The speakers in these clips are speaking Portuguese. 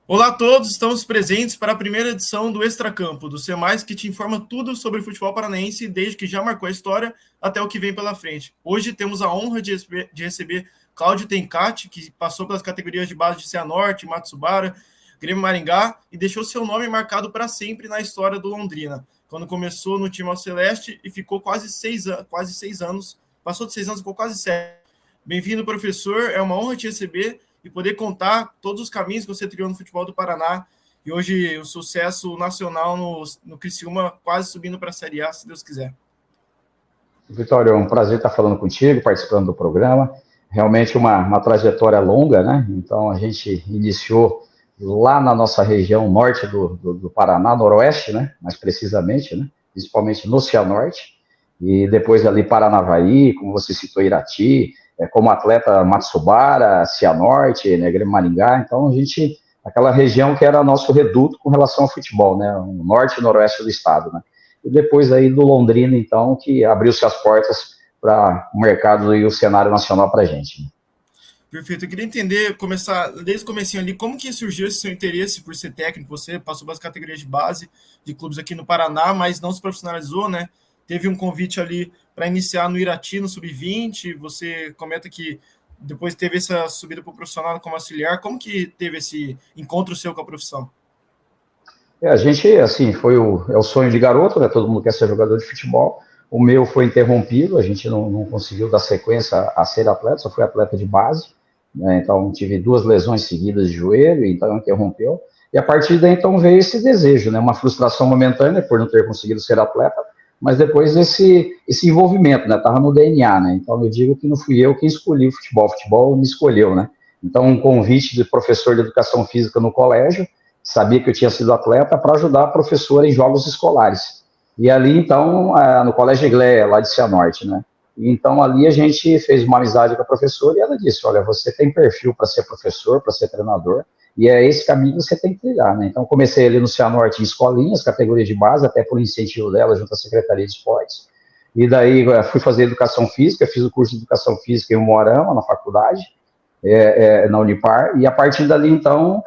Olá a todos, estamos presentes para a primeira edição do Extracampo, do C+, que te informa tudo sobre futebol paranaense, desde que já marcou a história até o que vem pela frente. Hoje temos a honra de receber Cláudio Tencati, que passou pelas categorias de base de Cianorte, Matsubara, Grêmio Maringá, e deixou seu nome marcado para sempre na história do Londrina, quando começou no time Alceleste e ficou quase seis anos, passou de 6 anos, ficou quase 7. Bem-vindo, professor, é uma honra te receber e poder contar todos os caminhos que você trilhou no futebol do Paraná e hoje o sucesso nacional no Criciúma, quase subindo para a Série A, se Deus quiser. Vitório, é um prazer estar falando contigo, participando do programa. Realmente uma trajetória longa, né? Então, a gente iniciou lá na nossa região norte do Paraná, noroeste, né? Mais precisamente, né? Principalmente no Cianorte. E depois ali Paranavaí, como você citou, Irati, como atleta Matsubara, Cianorte, né? Grêmio Maringá. Então, a gente, aquela região que era nosso reduto com relação ao futebol, né? O norte e noroeste do estado, né? E depois aí do Londrina, então, que abriu-se as portas para o mercado e o cenário nacional para a gente. Perfeito. Eu queria entender, começar desde o comecinho ali, como que surgiu esse seu interesse por ser técnico? Você passou pelas categorias de base de clubes aqui no Paraná, mas não se profissionalizou, né? Teve um convite ali para iniciar no Irati, no Sub-20. Você comenta que depois teve essa subida para o profissional como auxiliar. Como que teve esse encontro seu com a profissão? A gente, assim, é o sonho de garoto, né? Todo mundo quer ser jogador de futebol. O meu foi interrompido, a gente não conseguiu dar sequência a ser atleta, só fui atleta de base, né? Então tive 2 lesões seguidas de joelho, então interrompeu. E a partir daí, então, veio esse desejo, né? Uma frustração momentânea por não ter conseguido ser atleta, mas depois esse envolvimento, né? Tava no DNA, né? Então eu digo que não fui eu quem escolhi o futebol me escolheu, né? Então um convite de professor de educação física no colégio, sabia que eu tinha sido atleta, para ajudar a professora em jogos escolares. E ali, então, no Colégio Igleia, lá de Cianorte, né? E, então, ali a gente fez uma amizade com a professora e ela disse, olha, você tem perfil para ser professor, para ser treinador, e é esse caminho que você tem que trilhar, né? Então, comecei ali no Cianorte em escolinhas, categoria de base, até por incentivo dela, junto à Secretaria de Esportes. E daí fui fazer educação física, fiz o curso de educação física em Umuarama, na faculdade, na Unipar, e a partir dali, então,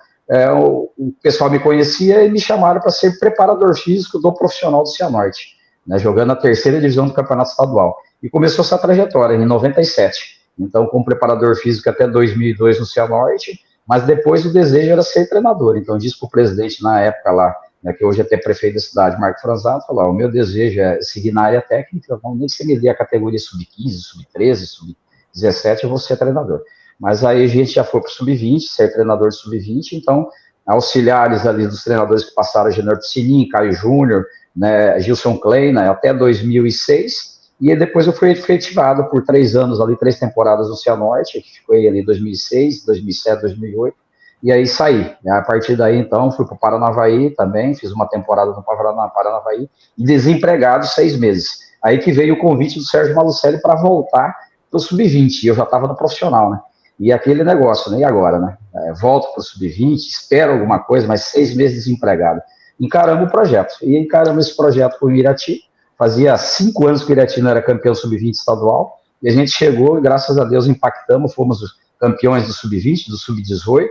o pessoal me conhecia e me chamaram para ser preparador físico do profissional do Cianorte, né, jogando a terceira divisão do Campeonato Estadual. E começou essa trajetória em 97. Então, como preparador físico até 2002 no Cianorte, mas depois o desejo era ser treinador. Então, disse para o presidente na época lá, né, que hoje é até prefeito da cidade, Marco Franzato, falou, o meu desejo é seguir na área técnica, nem que você me dê a categoria sub-15, sub-13, sub-17, eu vou ser treinador. Mas aí a gente já foi para o sub-20, ser treinador de sub-20, então auxiliares ali dos treinadores que passaram, Júnior Piscininho, Caio Júnior, né, Gilson Klein, né, até 2006, e depois eu fui efetivado por 3 anos ali, 3 temporadas no Cianorte, que foi ali 2006, 2007, 2008, e aí saí. Né, a partir daí, então, fui para o Paranavaí também, fiz uma temporada no Paranavaí, e desempregado 6 meses. Aí que veio o convite do Sérgio Malucelli para voltar para o sub-20, e eu já estava no profissional, né? E aquele negócio, né? E agora, né? Volto para o sub-20, espero alguma coisa, mas 6 meses desempregado. Encaramos o projeto. E encaramos esse projeto com o Irati. Fazia 5 anos que o Irati não era campeão sub-20 estadual. E a gente chegou, e graças a Deus, impactamos, fomos os campeões do sub-20, do sub-18,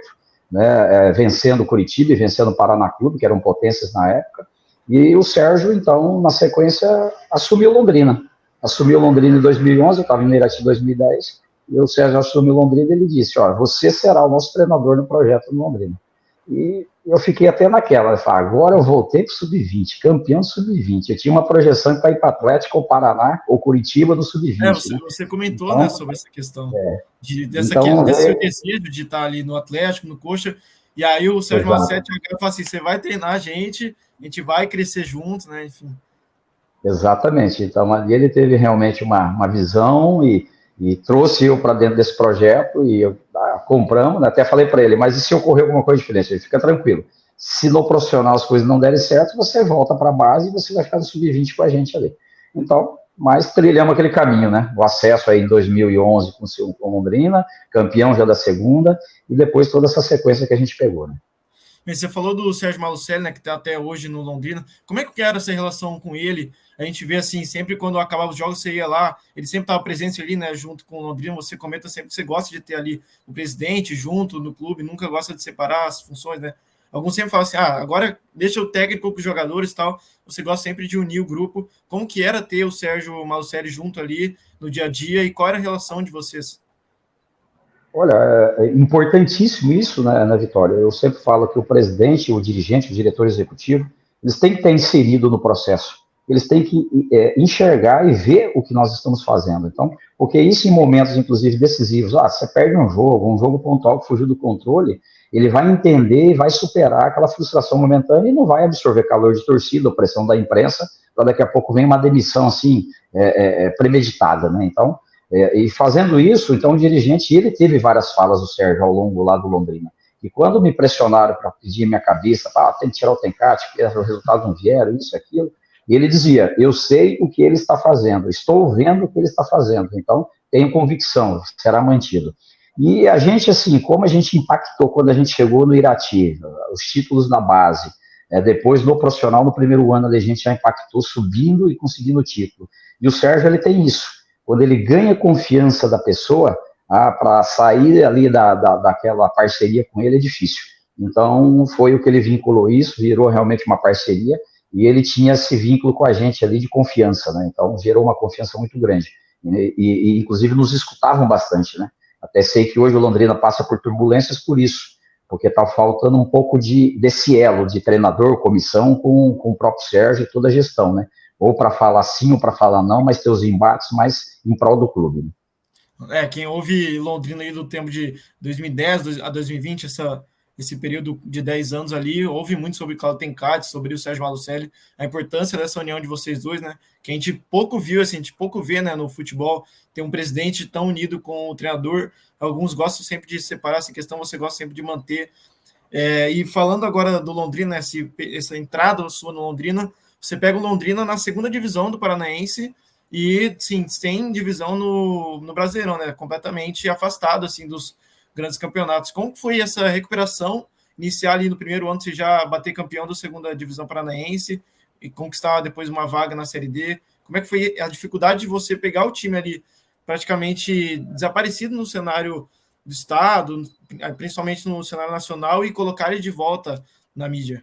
né? Vencendo o Curitiba e vencendo o Paraná Clube, que eram potências na época. E o Sérgio, então, na sequência, assumiu Londrina. Assumiu Londrina em 2011, eu estava em Irati em 2010. E o Sérgio assumiu Londrina, ele disse, ó, você será o nosso treinador no projeto do Londrina. E eu fiquei até naquela, eu falei, agora eu voltei para o Sub-20, campeão do Sub-20. Eu tinha uma projeção para ir para Atlético, ou Paraná, ou Curitiba do Sub-20, né? Você comentou, né, Então, sobre essa questão, então desse seu desejo de estar ali no Atlético, no Coxa, e aí o Sérgio Malucelli fala assim, você vai treinar a gente vai crescer junto, né, enfim. Exatamente. Então, ali ele teve realmente uma visão e trouxe eu para dentro desse projeto e compramos, né? Até falei para ele, mas e se ocorrer alguma coisa diferente? Ele fica tranquilo. Se no profissional as coisas não derem certo, você volta para a base e você vai ficar no sub-20 com a gente ali. Então, mas trilhamos aquele caminho, né? O acesso aí em 2011 com Londrina, campeão já da segunda, e depois toda essa sequência que a gente pegou, né? Você falou do Sérgio Malucelli, né, que está até hoje no Londrina. Como é que era essa relação com ele? A gente vê assim, sempre quando acabava os jogos, você ia lá, ele sempre estava presente ali, né, junto com o Londrina. Você comenta sempre que você gosta de ter ali o presidente junto no clube, nunca gosta de separar as funções, né? alguns sempre falam assim, agora deixa o técnico para os jogadores e tal, você gosta sempre de unir o grupo. Como que era ter o Sérgio Malucelli junto ali no dia a dia e qual era a relação de vocês? Olha, é importantíssimo isso, né, na Vitória. Eu sempre falo que o presidente, o dirigente, o diretor executivo, eles têm que estar inseridos no processo. Eles têm que enxergar e ver o que nós estamos fazendo. Então, porque isso em momentos, inclusive, decisivos, você perde um jogo pontual que fugiu do controle, ele vai entender e vai superar aquela frustração momentânea e não vai absorver calor de torcida, pressão da imprensa, para daqui a pouco vem uma demissão, assim, premeditada, né? Então, e fazendo isso, então o dirigente, ele teve várias falas do Sérgio ao longo lá do Londrina, e quando me pressionaram para pedir minha cabeça, tem que tirar o Tencate, porque os resultados não vieram, isso, aquilo, e ele dizia, eu sei o que ele está fazendo, estou vendo o que ele está fazendo, então tenho convicção, será mantido. E a gente, assim, como a gente impactou quando a gente chegou no Irati, os títulos na base, depois no profissional, no primeiro ano, a gente já impactou subindo e conseguindo o título. E o Sérgio, ele tem isso. Quando ele ganha confiança da pessoa, para sair ali daquela parceria com ele é difícil. Então, foi o que ele vinculou isso, virou realmente uma parceria, e ele tinha esse vínculo com a gente ali de confiança, né? Então, gerou uma confiança muito grande. E inclusive, nos escutavam bastante, né? Até sei que hoje o Londrina passa por turbulências por isso, porque está faltando um pouco desse elo de treinador, comissão, com o próprio Sérgio e toda a gestão, né? Ou para falar sim ou para falar não, mas ter os embates mais em prol do clube. Né? Quem ouve Londrina aí do tempo de 2010 a 2020, esse período de 10 anos ali, ouve muito sobre Claudio Tencati, sobre o Sérgio Malucelli, a importância dessa união de vocês dois, né? Que a gente pouco viu, assim, a gente pouco vê, né, no futebol, ter um presidente tão unido com o treinador. Alguns gostam sempre de separar essa questão, você gosta sempre de manter. E falando agora do Londrina, essa entrada sua no Londrina, você pega o Londrina na segunda divisão do Paranaense e, sim, sem divisão no Brasileirão, né? Completamente afastado, assim, dos grandes campeonatos. Como foi essa recuperação iniciar ali no primeiro ano, você já bater campeão da segunda divisão paranaense e conquistar depois uma vaga na Série D? Como é que foi a dificuldade de você pegar o time ali praticamente desaparecido no cenário do estado, principalmente no cenário nacional, e colocar ele de volta na mídia?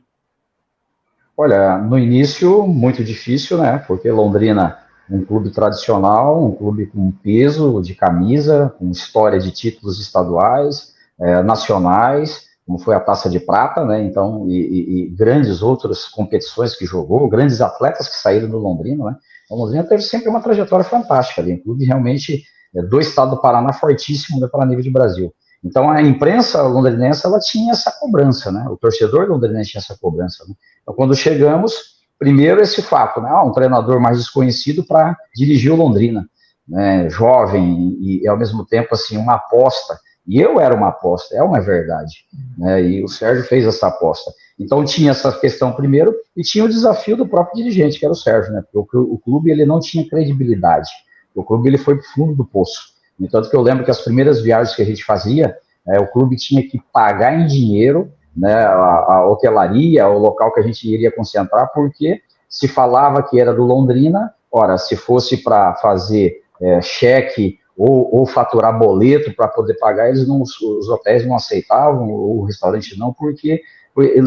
Olha, no início, muito difícil, né? Porque Londrina, um clube tradicional, um clube com peso de camisa, com história de títulos estaduais, nacionais, como foi a Taça de Prata, né? Então, e grandes outras competições que jogou, grandes atletas que saíram do Londrina, né? O Londrina teve sempre uma trajetória fantástica ali, um clube realmente do estado do Paraná fortíssimo, né, para nível de Brasil. Então, a imprensa londrinense, ela tinha essa cobrança, né? O torcedor londrinense tinha essa cobrança, né? Então, quando chegamos, primeiro esse fato, né? Um treinador mais desconhecido para dirigir o Londrina, né? Jovem e, ao mesmo tempo, assim, uma aposta. E eu era uma aposta, é uma verdade, né? E o Sérgio fez essa aposta. Então, tinha essa questão primeiro e tinha o desafio do próprio dirigente, que era o Sérgio, né? Porque o clube, ele não tinha credibilidade. O clube, ele foi para o fundo do poço. Tanto que eu lembro que as primeiras viagens que a gente fazia, o clube tinha que pagar em dinheiro, né, a hotelaria, o local que a gente iria concentrar, porque se falava que era do Londrina, ora, se fosse para fazer cheque ou faturar boleto para poder pagar, os hotéis não aceitavam, o restaurante não, porque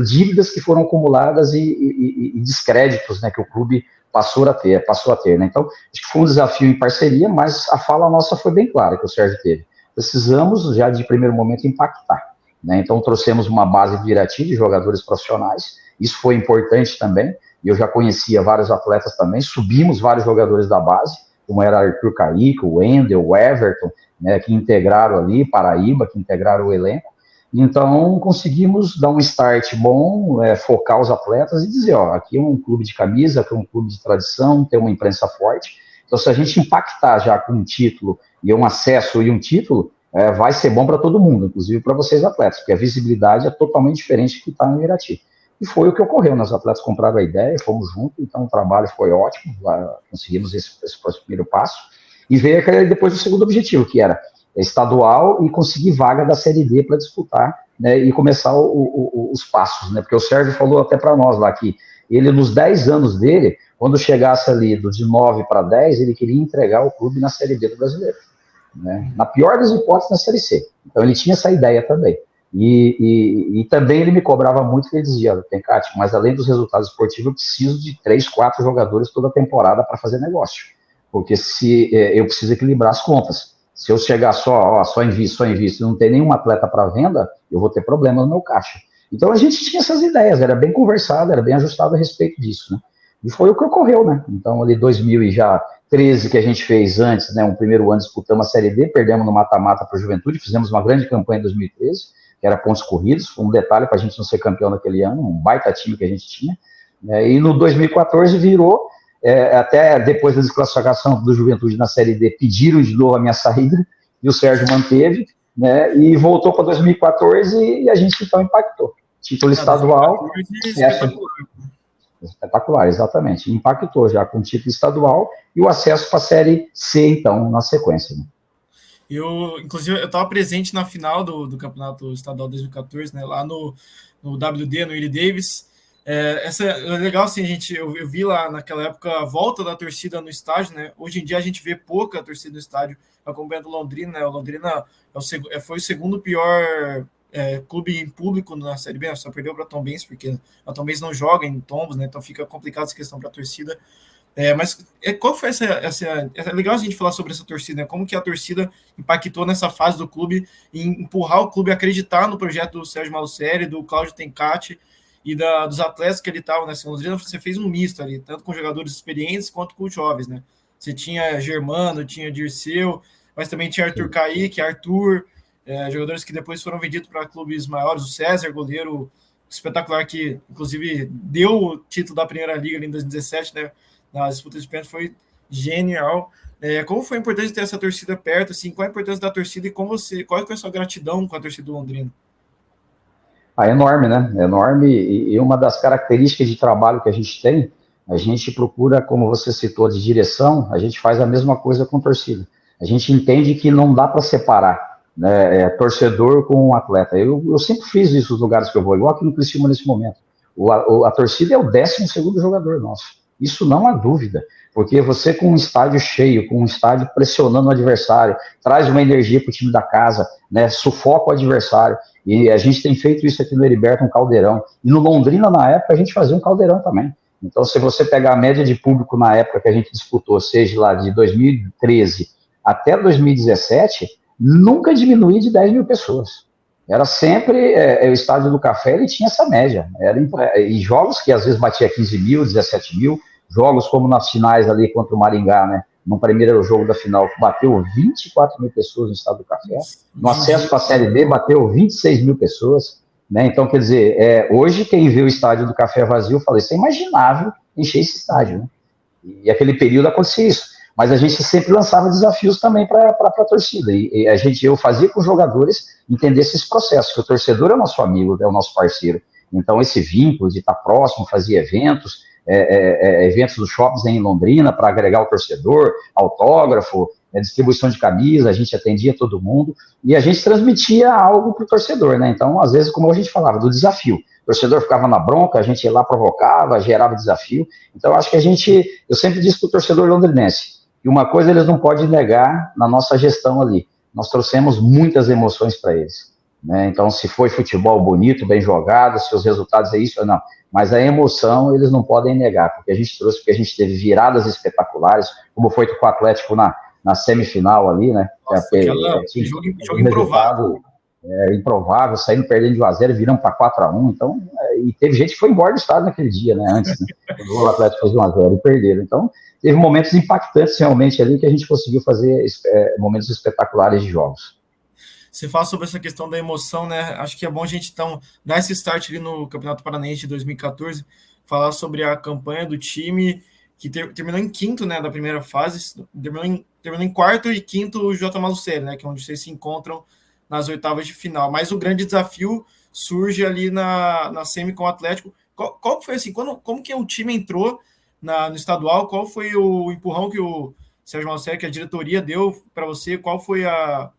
dívidas que foram acumuladas e descréditos, né, que o clube passou a ter, né? Então, acho que foi um desafio em parceria, mas a fala nossa foi bem clara que o Sérgio teve. Precisamos, já de primeiro momento, impactar, né? Então, trouxemos uma base de Irati, de jogadores profissionais, isso foi importante também, e eu já conhecia vários atletas também, subimos vários jogadores da base, como era Arthur Caíque, o Wendel, o Everton, né, que integraram ali, Paraíba, que integraram o elenco. Então, conseguimos dar um start bom, focar os atletas e dizer, aqui é um clube de camisa, aqui é um clube de tradição, tem uma imprensa forte. Então, se a gente impactar já com um título e um acesso e um título, vai ser bom para todo mundo, inclusive para vocês atletas, porque a visibilidade é totalmente diferente do que está no Irati. E foi o que ocorreu, os atletas compraram a ideia, fomos juntos, então o trabalho foi ótimo, conseguimos esse primeiro passo, e veio depois o segundo objetivo, que era estadual e conseguir vaga da Série D para disputar, né, e começar os passos, né, porque o Sérgio falou até para nós lá que ele, nos 10 anos dele, quando chegasse ali de 9 para 10, ele queria entregar o clube na Série B do Brasileiro, né, na pior das hipóteses, na Série C. Então ele tinha essa ideia também. E também ele me cobrava muito, que ele dizia, Tencati, mas além dos resultados esportivos, eu preciso de 3, 4 jogadores toda temporada para fazer negócio. Porque se eu preciso equilibrar as contas. Se eu chegar só invisto, não tem nenhum atleta para venda, eu vou ter problema no meu caixa. Então a gente tinha essas ideias, era bem conversado, era bem ajustado a respeito disso, né? E foi o que ocorreu, né? Então ali 2013 que a gente fez antes, né? Um primeiro ano disputamos a Série D, perdemos no mata-mata para o Juventude, fizemos uma grande campanha em 2013, que era pontos corridos, foi um detalhe para a gente não ser campeão naquele ano, um baita time que a gente tinha. E no 2014 virou, até depois da desclassificação do Juventude na Série D, pediram de novo a minha saída, e o Sérgio manteve, né, e voltou para 2014 e a gente então impactou. Título estadual, espetacular, exatamente. Impactou já com o título estadual e o acesso para a Série C, então, na sequência. Né? Inclusive, eu estava presente na final do Campeonato Estadual 2014, né, lá no WD, no Willie Davis. Essa é legal, assim, eu vi lá naquela época a volta da torcida no estádio, né? Hoje em dia a gente vê pouca torcida no estádio acompanhando o Londrina, né? O Londrina foi o segundo pior clube em público na Série B, só perdeu para a Tombense, porque a Tombense não joga em tombos, né? Então fica complicado essa questão para a torcida. Mas qual foi é legal a gente falar sobre essa torcida, né? Como que a torcida impactou nessa fase do clube, em empurrar o clube a acreditar no projeto do Sérgio Malucelli, do Cláudio Tencati e dos atletas que ele estava, né? Londrina, você fez um misto ali, tanto com jogadores experientes quanto com jovens, né? Você tinha Germano, tinha Dirceu, mas também tinha Arthur Kaique, Arthur, jogadores que depois foram vendidos para clubes maiores, o César, goleiro espetacular, que inclusive deu o título da Primeira Liga ali em 2017, né? Nas disputas de pênalti, foi genial. Como foi importante ter essa torcida perto? Assim, qual a importância da torcida e qual é a sua gratidão com a torcida do Londrina? Enorme, né? Enorme. E uma das características de trabalho que a gente tem, a gente procura, como você citou, de direção, a gente faz a mesma coisa com torcida. A gente entende que não dá para separar, né, torcedor com um atleta. Eu sempre fiz isso nos lugares que eu vou, igual aqui no Criciúma nesse momento. A torcida é o 12º jogador nosso. Isso não há dúvida, porque você com um estádio cheio, com um estádio pressionando o adversário, traz uma energia para o time da casa, né, sufoca o adversário, e a gente tem feito isso aqui no Heriberto, um caldeirão, e no Londrina, na época, a gente fazia um caldeirão também. Então, se você pegar a média de público na época que a gente disputou, seja lá de 2013 até 2017, nunca diminuía de 10 mil pessoas. Era sempre, o Estádio do Café, ele tinha essa média. E jogos que às vezes batia 15 mil, 17 mil, jogos como nas finais ali contra o Maringá, né? No primeiro jogo da final, bateu 24 mil pessoas no Estádio do Café. No acesso para a Série B, bateu 26 mil pessoas. Né? Então, quer dizer, hoje quem vê o Estádio do Café vazio, eu falei, isso é imaginável encher esse estádio. Né? E aquele período acontecia isso. Mas a gente sempre lançava desafios também para a torcida. E eu fazia com os jogadores entender esses processos, que o torcedor é o nosso amigo, é o nosso parceiro. Então, esse vínculo de estar próximo, fazia eventos, eventos dos shoppings em Londrina para agregar o torcedor, autógrafo, distribuição de camisa, a gente atendia todo mundo e a gente transmitia algo para o torcedor, né? Então, às vezes, como a gente falava, do desafio. O torcedor ficava na bronca, a gente ia lá, provocava, gerava desafio. Então, acho que eu sempre disse para o torcedor londrinense, e uma coisa eles não podem negar na nossa gestão ali. Nós trouxemos muitas emoções para eles. Né? Então, se foi futebol bonito, bem jogado, se os resultados é isso ou não. Mas a emoção eles não podem negar, porque a gente trouxe, porque a gente teve viradas espetaculares, como foi com o Atlético na semifinal ali, né? Nossa, jogo improvável. Improvável, saindo perdendo de 1-0, virando para 4-1. Então, e teve gente que foi embora do estado naquele dia, né? Antes, né? Quando o Atlético fez 1-0 e perderam. Então, teve momentos impactantes realmente ali que a gente conseguiu fazer momentos espetaculares de jogos. Você fala sobre essa questão da emoção, né? Acho que é bom a gente, então, dar esse start ali no Campeonato Paranaense de 2014, falar sobre a campanha do time, que terminou em quinto, né, da primeira fase, terminou em quarto e quinto o J. Malucelli, né, que é onde vocês se encontram nas oitavas de final. Mas o grande desafio surge ali na semi com o Atlético. Qual foi assim, como que o time entrou no estadual? Qual foi o empurrão que o Sérgio Malucelli, que a diretoria deu para você? Qual foi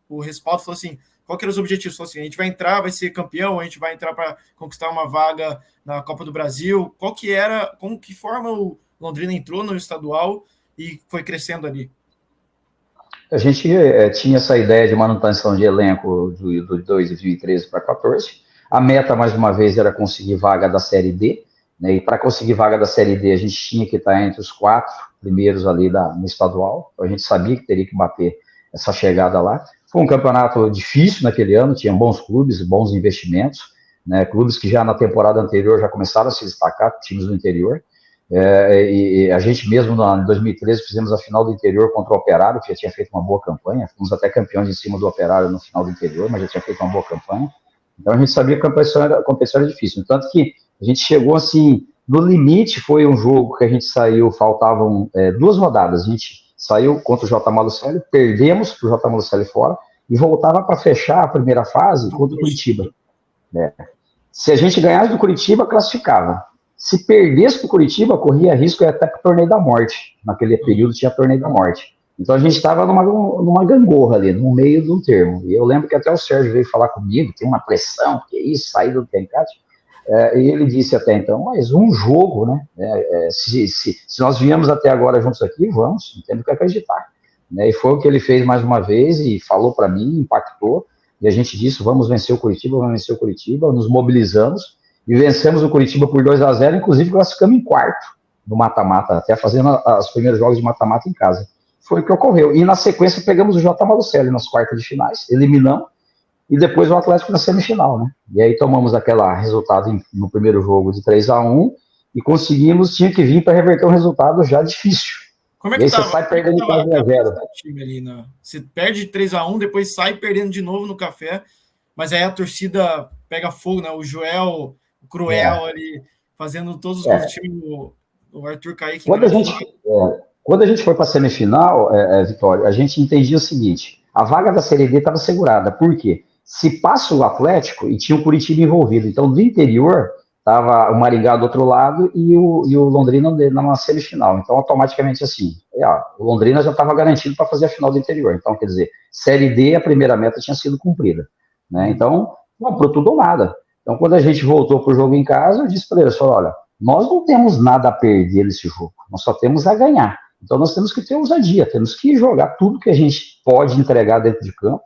o respaldo? Falou assim, qual que eram os objetivos? Falou assim, a gente vai entrar, vai ser campeão, a gente vai entrar para conquistar uma vaga na Copa do Brasil. Como que forma o Londrina entrou no estadual e foi crescendo ali? A gente tinha essa ideia de manutenção de elenco do 2013 para 14. A meta, mais uma vez, era conseguir vaga da Série D, né? E para conseguir vaga da Série D, a gente tinha que estar entre os 4 primeiros ali no estadual. Então, a gente sabia que teria que bater essa chegada lá. Foi um campeonato difícil naquele ano, tinha bons clubes, bons investimentos, né? Clubes que já na temporada anterior já começaram a se destacar, times do interior. E a gente mesmo, em 2013, fizemos a final do interior contra o Operário, que já tinha feito uma boa campanha. Fomos até campeões em cima do Operário no final do interior, mas já tinha feito uma boa campanha. Então a gente sabia que a competição era difícil. Tanto que a gente chegou assim, no limite foi um jogo que a gente saiu, faltavam 2 rodadas. A gente saiu contra o J. Malucelli, perdemos para o J. Malucelli fora, e voltava para fechar a primeira fase contra o Curitiba. Se a gente ganhasse do Curitiba, classificava. Se perdesse para o Curitiba, corria risco até para o Torneio da Morte. Naquele período tinha Torneio da Morte. Então a gente estava numa gangorra ali, no meio de um termo. E eu lembro que até o Sérgio veio falar comigo, tem uma pressão, que isso, sair do Tencate. E ele disse até então, mas um jogo, né? Se nós viemos até agora juntos aqui, vamos, não temos que acreditar. Né? E foi o que ele fez mais uma vez e falou para mim, impactou. E a gente disse, vamos vencer o Curitiba, nos mobilizamos e vencemos o Curitiba por 2-0, inclusive classificamos em quarto no mata-mata, até fazendo os primeiros jogos de mata-mata em casa. Foi o que ocorreu. E na sequência pegamos o J. Malucelli nas quartas de finais, eliminamos, e depois o Atlético na semifinal, né? E aí tomamos aquele resultado no primeiro jogo de 3-1 e conseguimos, tinha que vir para reverter um resultado já difícil. Como é que você sai perdendo de 1-0. Você perde 3-1, depois sai perdendo de novo no café, mas aí a torcida pega fogo, né? O Joel, o Cruel ali, fazendo todos os gols do time, o Arthur Kaique. Quando a gente foi para a semifinal, Vitória, a gente entendia o seguinte, a vaga da Série D estava assegurada. Por quê? Se passa o Atlético, e tinha o Curitiba envolvido, então do interior estava o Maringá do outro lado e o Londrina na semifinal. Então, automaticamente assim, o Londrina já estava garantido para fazer a final do interior. Então, quer dizer, Série D, a primeira meta tinha sido cumprida. Né? Então, não, pro tudo ou nada. Então, quando a gente voltou para o jogo em casa, eu disse para eles, olha, nós não temos nada a perder nesse jogo, nós só temos a ganhar. Então, nós temos que ter ousadia, temos que jogar tudo que a gente pode entregar dentro de campo.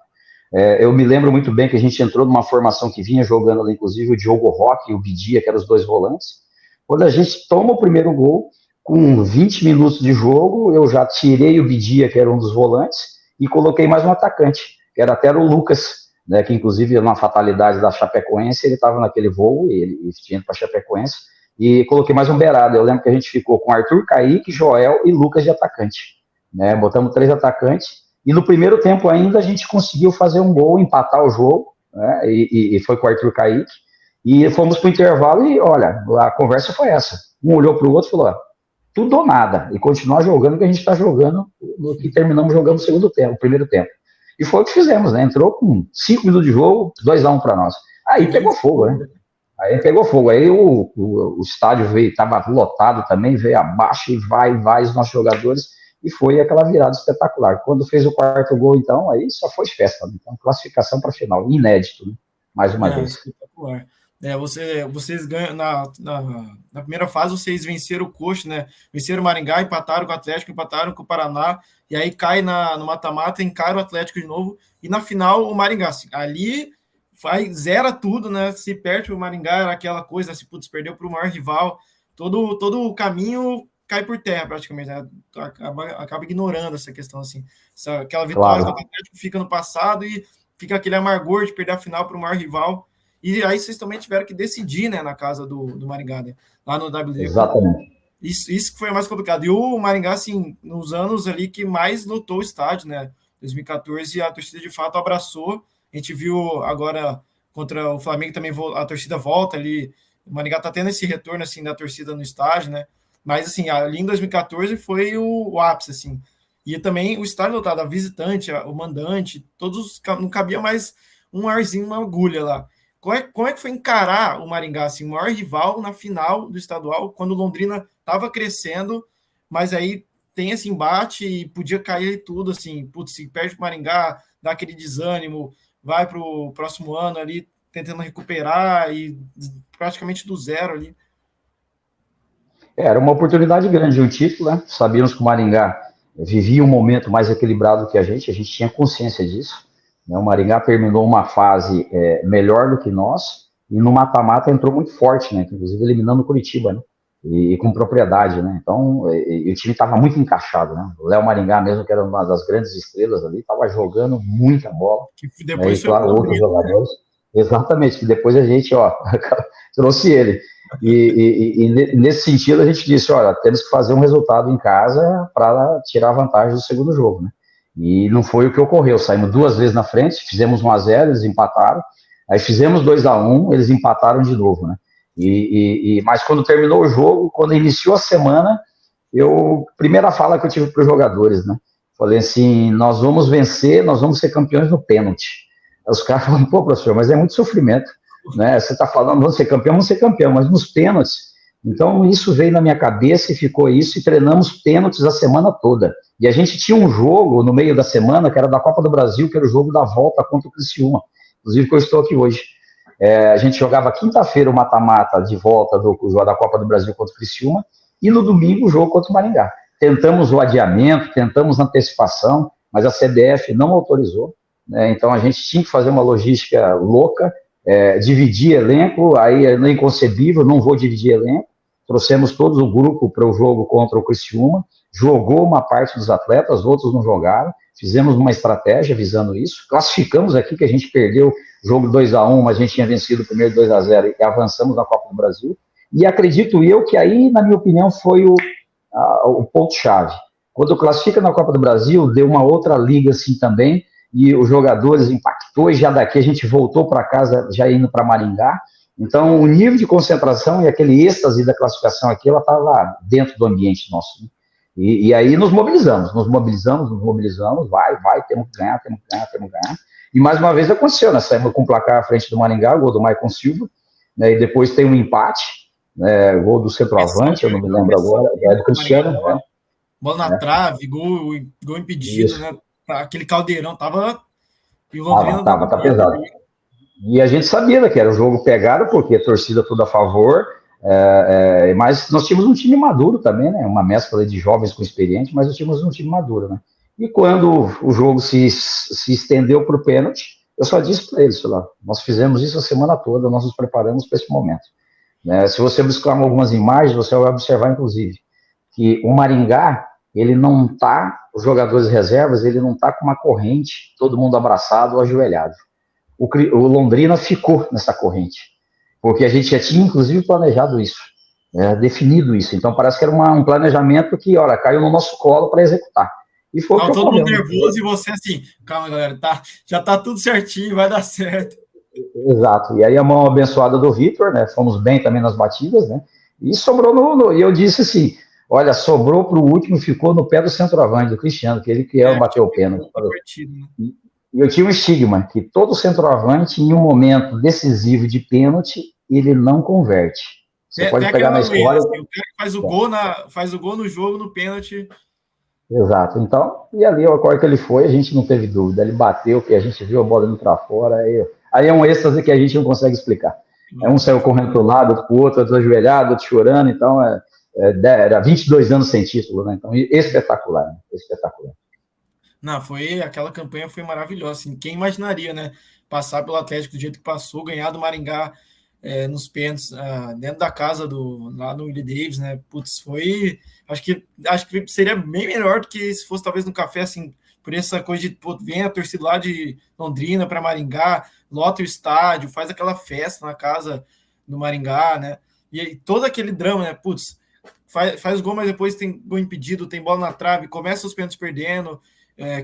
Eu me lembro muito bem que a gente entrou numa formação que vinha jogando ali, inclusive o Diogo Roque e o Bidia, que eram os 2 volantes. Quando a gente toma o primeiro gol, com 20 minutos de jogo, eu já tirei o Bidia, que era um dos volantes, e coloquei mais um atacante, que era até o Lucas, né, que inclusive na fatalidade da Chapecoense, ele estava naquele voo, ele tinha ido para a Chapecoense, e coloquei mais um beirado. Eu lembro que a gente ficou com Arthur Kaique, Joel e Lucas de atacante. Né, botamos 3 atacantes, e no primeiro tempo ainda a gente conseguiu fazer um gol, empatar o jogo, né, e foi com o Arthur Kaique, e fomos para o intervalo e, olha, a conversa foi essa. Um olhou para o outro e falou, tudo ou nada, e continuar jogando o que a gente está jogando, no que terminamos jogando o primeiro tempo. E foi o que fizemos, né? Entrou com 5 minutos de jogo, 2-1 para nós. Aí pegou fogo, né? Aí o estádio veio, estava lotado também, veio abaixo e vai os nossos jogadores, e foi aquela virada espetacular. Quando fez o 4º gol, então, aí só foi festa. Né? Então, classificação para a final, inédito, né? Mais uma vez. Espetacular. Vocês ganham na primeira fase, vocês venceram o Coxa, né? Venceram o Maringá, empataram com o Atlético, empataram com o Paraná, e aí cai no mata-mata, encara o Atlético de novo, e na final o Maringá. Assim, ali zera tudo, né? Se perde o Maringá, era aquela coisa, se putz, perdeu para o maior rival, todo o caminho cai por terra, praticamente, né? Acaba ignorando essa questão, assim. Aquela vitória do Atlético fica no passado e fica aquele amargor de perder a final para o maior rival. E aí vocês também tiveram que decidir, né, na casa do Maringá, né? Lá no WD. Exatamente. Isso que foi mais complicado. E o Maringá, assim, nos anos ali que mais lotou o estádio, né? 2014, a torcida de fato abraçou. A gente viu agora contra o Flamengo também, a torcida volta ali. O Maringá tá tendo esse retorno, assim, da torcida no estádio, né? Mas, assim, ali em 2014 foi o ápice, assim. E também o estádio lotado, a visitante, o mandante, todos, não cabia mais um arzinho, uma agulha lá. Como é que foi encarar o Maringá, assim, o maior rival na final do estadual, quando o Londrina estava crescendo, mas aí tem esse embate e podia cair tudo, assim, putz, se perde o Maringá, dá aquele desânimo, vai para o próximo ano ali, tentando recuperar e praticamente do zero ali. Era uma oportunidade grande, um título, né? Sabíamos que o Maringá vivia um momento mais equilibrado que a gente tinha consciência disso. Né? O Maringá terminou uma fase melhor do que nós, e no mata-mata entrou muito forte, né? Inclusive eliminando o Curitiba, né? E com propriedade, né? Então, o time estava muito encaixado, né? O Léo Maringá mesmo, que era uma das grandes estrelas ali, estava jogando muita bola, Que né? E depois foi claro, pro outros Londrina, né? jogadores, exatamente, que depois a gente, ó, trouxe ele. E nesse sentido a gente disse, olha, temos que fazer um resultado em casa para tirar vantagem do segundo jogo, né? E não foi o que ocorreu. Saímos 2 vezes na frente, fizemos 1-0, eles empataram. Aí fizemos 2-1, eles empataram de novo, né? Mas quando terminou o jogo, quando iniciou a semana, primeira fala que eu tive para os jogadores, né? Falei assim, nós vamos vencer, nós vamos ser campeões no pênalti. Aí os caras falaram, pô, professor, mas é muito sofrimento, né? Você está falando, vamos ser campeão, mas nos pênaltis. Então isso veio na minha cabeça e ficou isso, e treinamos pênaltis a semana toda. E a gente tinha um jogo no meio da semana, que era da Copa do Brasil, que era o jogo da volta contra o Criciúma. Inclusive que eu estou aqui hoje. A gente jogava quinta-feira o mata-mata de volta do jogo da Copa do Brasil contra o Criciúma, e no domingo o jogo contra o Maringá. Tentamos o adiamento, tentamos antecipação, mas a CBF não autorizou, né? Então a gente tinha que fazer uma logística louca, dividir elenco, aí é inconcebível, não vou dividir elenco. Trouxemos todos o grupo para o jogo contra o Criciúma, jogou uma parte dos atletas, outros não jogaram, fizemos uma estratégia visando isso, classificamos aqui que a gente perdeu o jogo 2-1, mas a gente tinha vencido o primeiro 2-0 e avançamos na Copa do Brasil, e acredito eu que aí, na minha opinião, foi o ponto-chave. Quando classifica na Copa do Brasil, deu uma outra liga assim também, e os jogadores impactou, e já daqui a gente voltou para casa, já indo para Maringá. Então, o nível de concentração e aquele êxtase da classificação aqui, ela estava dentro do ambiente nosso, né? E aí nos mobilizamos, vai, temos que ganhar. E mais uma vez aconteceu, né? Saímos com o placar à frente do Maringá, gol do Maicon Silva, né? E depois tem um empate, né? Gol do centroavante, eu não me lembro agora, do Cristiano, né? Bola na trave, gol impedido, Isso. né? Aquele caldeirão tava. E o Londrina Tá pesado. E a gente sabia, né, que era o jogo pegado, porque a torcida tudo a favor, mas nós tínhamos um time maduro também, né? Uma mescla de jovens com experiente, mas nós tínhamos um time maduro, né? E quando o jogo se estendeu para o pênalti, eu só disse para eles, lá, nós fizemos isso a semana toda, nós nos preparamos para esse momento. Né? Se você buscar algumas imagens, você vai observar, inclusive, que o Maringá, ele não tá, os jogadores reservas, ele não tá com uma corrente, todo mundo abraçado ou ajoelhado. O Londrina ficou nessa corrente, porque a gente já tinha, inclusive, planejado isso, definido isso. Então, parece que era um planejamento que, olha, caiu no nosso colo para executar. E foi o que todo ocorreu, mundo nervoso, e você assim, calma, galera, já tá tudo certinho, vai dar certo. Exato. E aí a mão abençoada do Vitor, né? Fomos bem também nas batidas, né? E sobrou e eu disse assim, olha, sobrou para o último, ficou no pé do centroavante, do Cristiano, que ele que bateu o pênalti. E eu tinha um estigma, que todo centroavante, em um momento decisivo de pênalti, ele não converte. Você pode pegar na história... Assim, o cara que faz o gol no jogo, no pênalti... Exato. Então, e ali, a hora que ele foi, a gente não teve dúvida. Ele bateu, que a gente viu a bola indo para fora. Aí é um êxtase que a gente não consegue explicar. Um saiu correndo para o lado, outro para o outro ajoelhado, outro chorando. Então, era 22 anos sem título, né? Então, espetacular, né? Espetacular. Não, aquela campanha foi maravilhosa. Assim, quem imaginaria, né? Passar pelo Atlético do jeito que passou, ganhar do Maringá nos pênaltis, dentro da casa lá no Willie Davis, né? Putz, foi. Acho que seria bem melhor do que se fosse talvez no café, assim, por essa coisa de vem a torcida lá de Londrina para Maringá, lota o estádio, faz aquela festa na casa do Maringá, né? E todo aquele drama, né? Putz, faz gol, mas depois tem gol impedido, tem bola na trave, começa os pênaltis perdendo.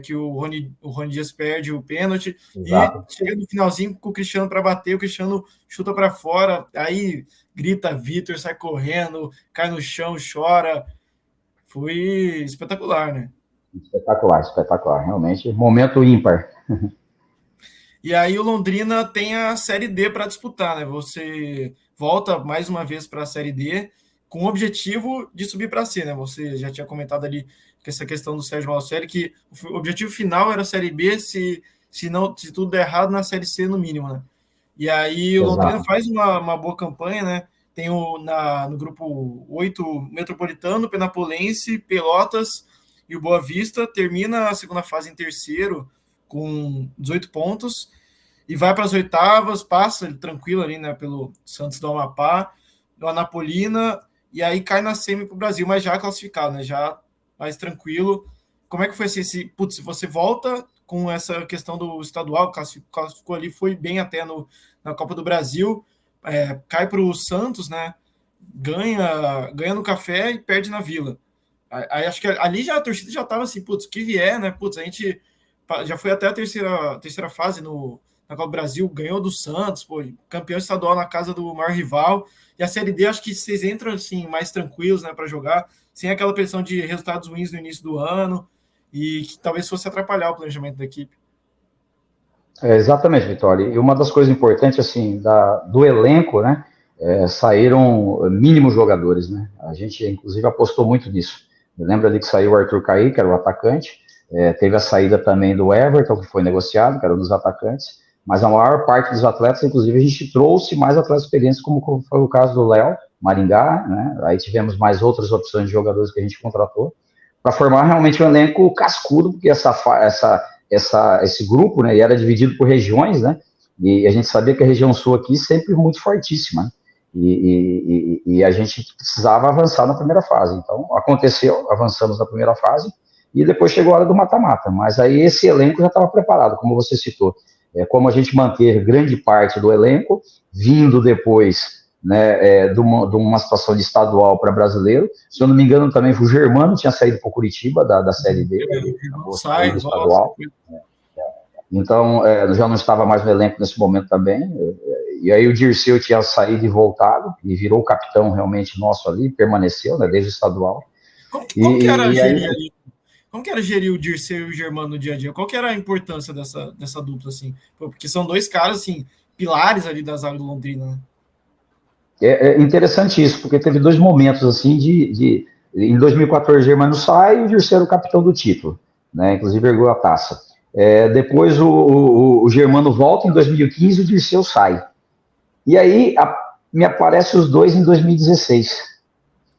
Que o Rony Dias perde o pênalti. Exato. E chega no finalzinho com o Cristiano para bater, o Cristiano chuta para fora, aí grita Vitor, sai correndo, cai no chão, chora. Foi espetacular, né? Espetacular, realmente, momento ímpar. E aí o Londrina tem a Série D para disputar, né? Você volta mais uma vez para a Série D com o objetivo de subir para C, né? Você já tinha comentado ali que essa questão do Sérgio Malucelli, que o objetivo final era a Série B, se tudo der errado, na Série C no mínimo, né? E aí o Londrina faz uma boa campanha, né? Tem no grupo 8 Metropolitano, Penapolense, Pelotas e o Boa Vista termina a segunda fase em terceiro, com 18 pontos, e vai para as oitavas, passa tranquilo ali, né, pelo Santos do Amapá, do Anapolina, e aí cai na semi para o Brasil, mas já classificado, né, já mais tranquilo. Como é que foi assim, putz, você volta com essa questão do estadual, classificou ali, foi bem até na Copa do Brasil, cai para o Santos, né, ganha no Café e perde na Vila. Aí acho que ali já a torcida já estava assim, putz, que vier, né, putz, a gente já foi até a terceira fase na Copa do Brasil, ganhou do Santos, pô, campeão estadual na casa do maior rival, e a Série D acho que vocês entram assim mais tranquilos, né, para jogar, sem aquela pressão de resultados ruins no início do ano, e que talvez fosse atrapalhar o planejamento da equipe. Exatamente, Vitória. E uma das coisas importantes, assim, do elenco, né, saíram mínimos jogadores, né? A gente, inclusive, apostou muito nisso. Eu lembro ali que saiu o Arthur Caí, que era o atacante, teve a saída também do Everton, que foi negociado, que era um dos atacantes, mas a maior parte dos atletas, inclusive, a gente trouxe mais atletas experientes, como foi o caso do Léo, Maringá, né? Aí tivemos mais outras opções de jogadores que a gente contratou, para formar realmente um elenco cascudo, porque esse grupo, né, e era dividido por regiões, né, e a gente sabia que a região sul aqui sempre muito fortíssima, né, e a gente precisava avançar na primeira fase. Então, aconteceu, avançamos na primeira fase, e depois chegou a hora do mata-mata, mas aí esse elenco já estava preparado, como você citou, como a gente manter grande parte do elenco, vindo depois, né, de uma situação de estadual para brasileiro. Se eu não me engano, também o Germano tinha saído para o Curitiba, da Série D, Sai, do estadual. Então, já não estava mais no elenco nesse momento também. E aí o Dirceu tinha saído e voltado, e virou o capitão realmente nosso ali, permaneceu, né, desde o estadual. Como que era gerir ali? Como que era gerir o Dirceu e o Germano no dia a dia? Qual que era a importância dessa dupla, assim? Porque são dois caras, assim, pilares ali da zaga do Londrina, né? É interessante isso, porque teve dois momentos, assim, em 2014 o Germano sai e o Dirceu era o capitão do título, né, inclusive ergou a taça. Depois o Germano volta em 2015 e o Dirceu sai. E aí me aparecem os dois em 2016.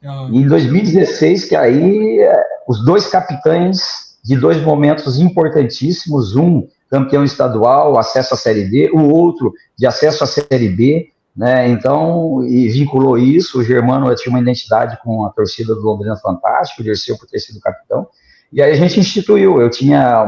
E em 2016, que aí os dois capitães de dois momentos importantíssimos, um campeão estadual, acesso à Série D, o outro de acesso à Série B, né? Então, e vinculou isso, o Germano tinha uma identidade com a torcida do Londrina Fantástico, o Dirceu por ter sido capitão, e aí a gente instituiu, eu tinha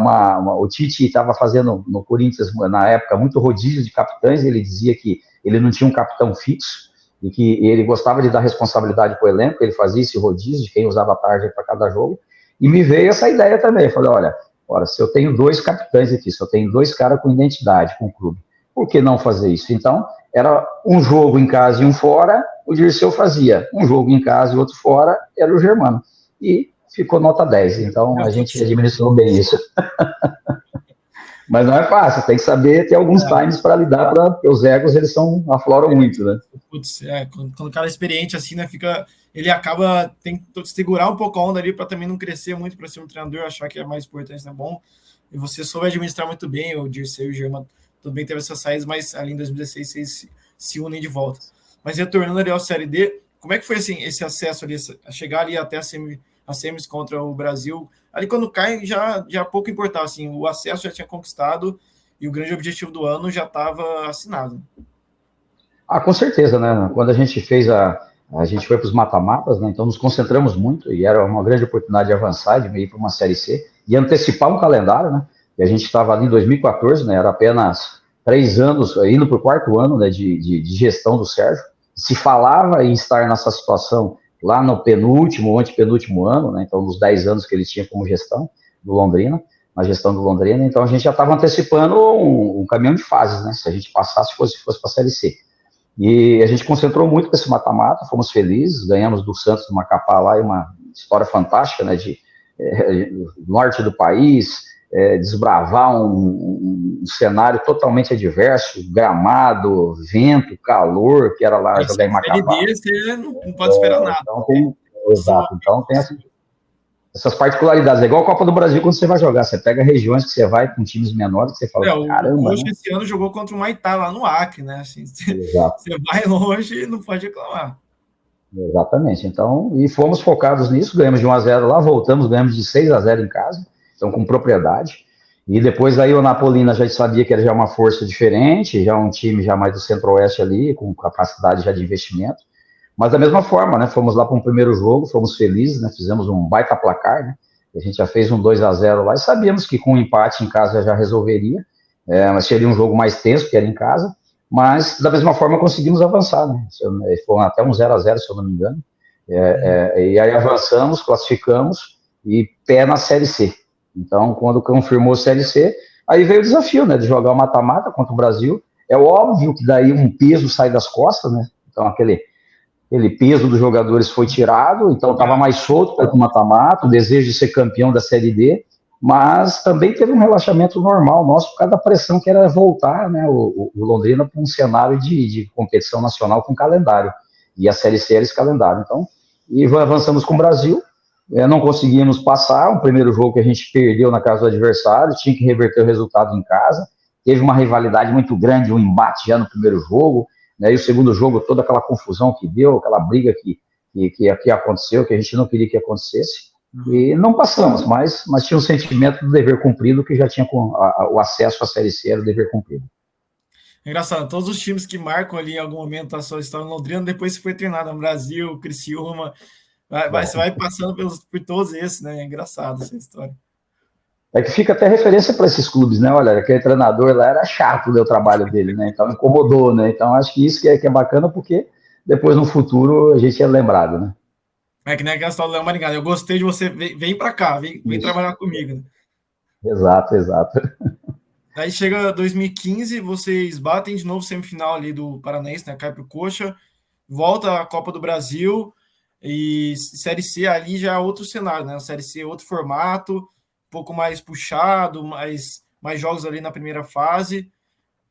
o Tite estava fazendo no Corinthians, na época, muito rodízio de capitães, ele dizia que ele não tinha um capitão fixo, e que ele gostava de dar responsabilidade para o elenco, ele fazia esse rodízio de quem usava a tarde para cada jogo, e me veio essa ideia também, eu falei, olha, se eu tenho dois capitães aqui, se eu tenho dois caras com identidade com o clube, por que não fazer isso? Então, era um jogo em casa e um fora, o Dirceu fazia, um jogo em casa e outro fora, era o Germano, e ficou nota 10, então a gente administrou bem isso. Mas não é fácil, tem que saber ter alguns times para lidar, porque os egos, eles afloram muito, né? Putz, quando o cara é experiente assim, né, ele acaba, tem que segurar um pouco a onda ali para também não crescer muito para ser um treinador, achar que é mais importante, né, bom, e você soube administrar muito bem, o Dirceu e o Germano também teve essas saídas, mas ali em 2016 vocês se unem de volta. Mas retornando ali ao Série D, como é que foi assim, esse acesso ali, a chegar ali até a semis contra o Brasil? Ali quando cai, já pouco importava, assim, o acesso já tinha conquistado e o grande objetivo do ano já estava assinado. Com certeza, né? Quando a gente fez a gente foi para os mata-matas, né? Então nos concentramos muito e era uma grande oportunidade de avançar, de ir para uma Série C e antecipar um calendário, né? E a gente estava ali em 2014, né? Era apenas 3 anos, indo para o 4º ano, né, de gestão do Sérgio. Se falava em estar nessa situação lá no penúltimo, antepenúltimo ano, né? Então nos 10 anos que ele tinha como gestão do Londrina, na gestão do Londrina, então a gente já estava antecipando um caminhão de fases, né? Se a gente passasse, fosse para a Série C. E a gente concentrou muito com esse mata-mata, fomos felizes, ganhamos do Santos do Macapá lá, e uma história fantástica, né, norte do país, desbravar um cenário totalmente adverso, gramado, vento, calor, que era lá jogar em Macapá. Você não pode esperar nada. Então exato, então tem essas particularidades. É igual a Copa do Brasil quando você vai jogar. Você pega regiões que você vai com times menores, que você fala, caramba. Hoje, esse ano, jogou contra o Maitá lá no Acre, né? Assim, você vai longe e não pode reclamar. Exatamente. Então, e fomos focados nisso, ganhamos de 1-0 lá, voltamos, ganhamos de 6-0 em casa, então com propriedade. E depois aí o Napolina já sabia que era já uma força diferente, já um time já mais do Centro-Oeste ali, com capacidade já de investimento. Mas da mesma forma, né, fomos lá para um primeiro jogo, fomos felizes, né, fizemos um baita placar, né, a gente já fez um 2-0 lá e sabíamos que com um empate em casa já resolveria, mas seria um jogo mais tenso, que era em casa, mas da mesma forma conseguimos avançar, né, foi até um 0-0, se eu não me engano, e aí avançamos, classificamos e pé na Série C. Então, quando confirmou a Série C, aí veio o desafio, né, de jogar o mata-mata contra o Brasil. É óbvio que daí um peso sai das costas, né, então aquele peso dos jogadores foi tirado, então estava mais solto para o mata-mata, o desejo de ser campeão da Série D, mas também teve um relaxamento normal nosso por causa da pressão que era voltar, né, o Londrina para um cenário de competição nacional com calendário, e a Série C era esse calendário. Então, e avançamos com o Brasil, não conseguimos passar, um primeiro jogo que a gente perdeu na casa do adversário, tinha que reverter o resultado em casa, teve uma rivalidade muito grande, um embate já no primeiro jogo, né, e o segundo jogo, toda aquela confusão que deu, aquela briga que aconteceu, que a gente não queria que acontecesse, e não passamos, mas tinha um sentimento do dever cumprido, que já tinha o acesso à Série C, era o dever cumprido. Engraçado, todos os times que marcam ali em algum momento a sua história no Londrina, depois você foi treinado no Brasil, Criciúma, você vai passando por todos esses, né? É engraçado essa história. É que fica até referência para esses clubes, né? Olha, aquele treinador lá era chato, o trabalho dele, né? Então incomodou, né? Então acho que isso que é bacana, porque depois no futuro a gente é lembrado, né? É que nem aquela história do Léo Maringá. Eu gostei de você, vem para cá, vem trabalhar comigo. Né? Exato. Aí chega 2015, vocês batem de novo semifinal ali do Paranaense, né? Cai pro Coxa, volta a Copa do Brasil e Série C ali já é outro cenário, né? A Série C é outro formato, um pouco mais puxado, mais jogos ali na primeira fase.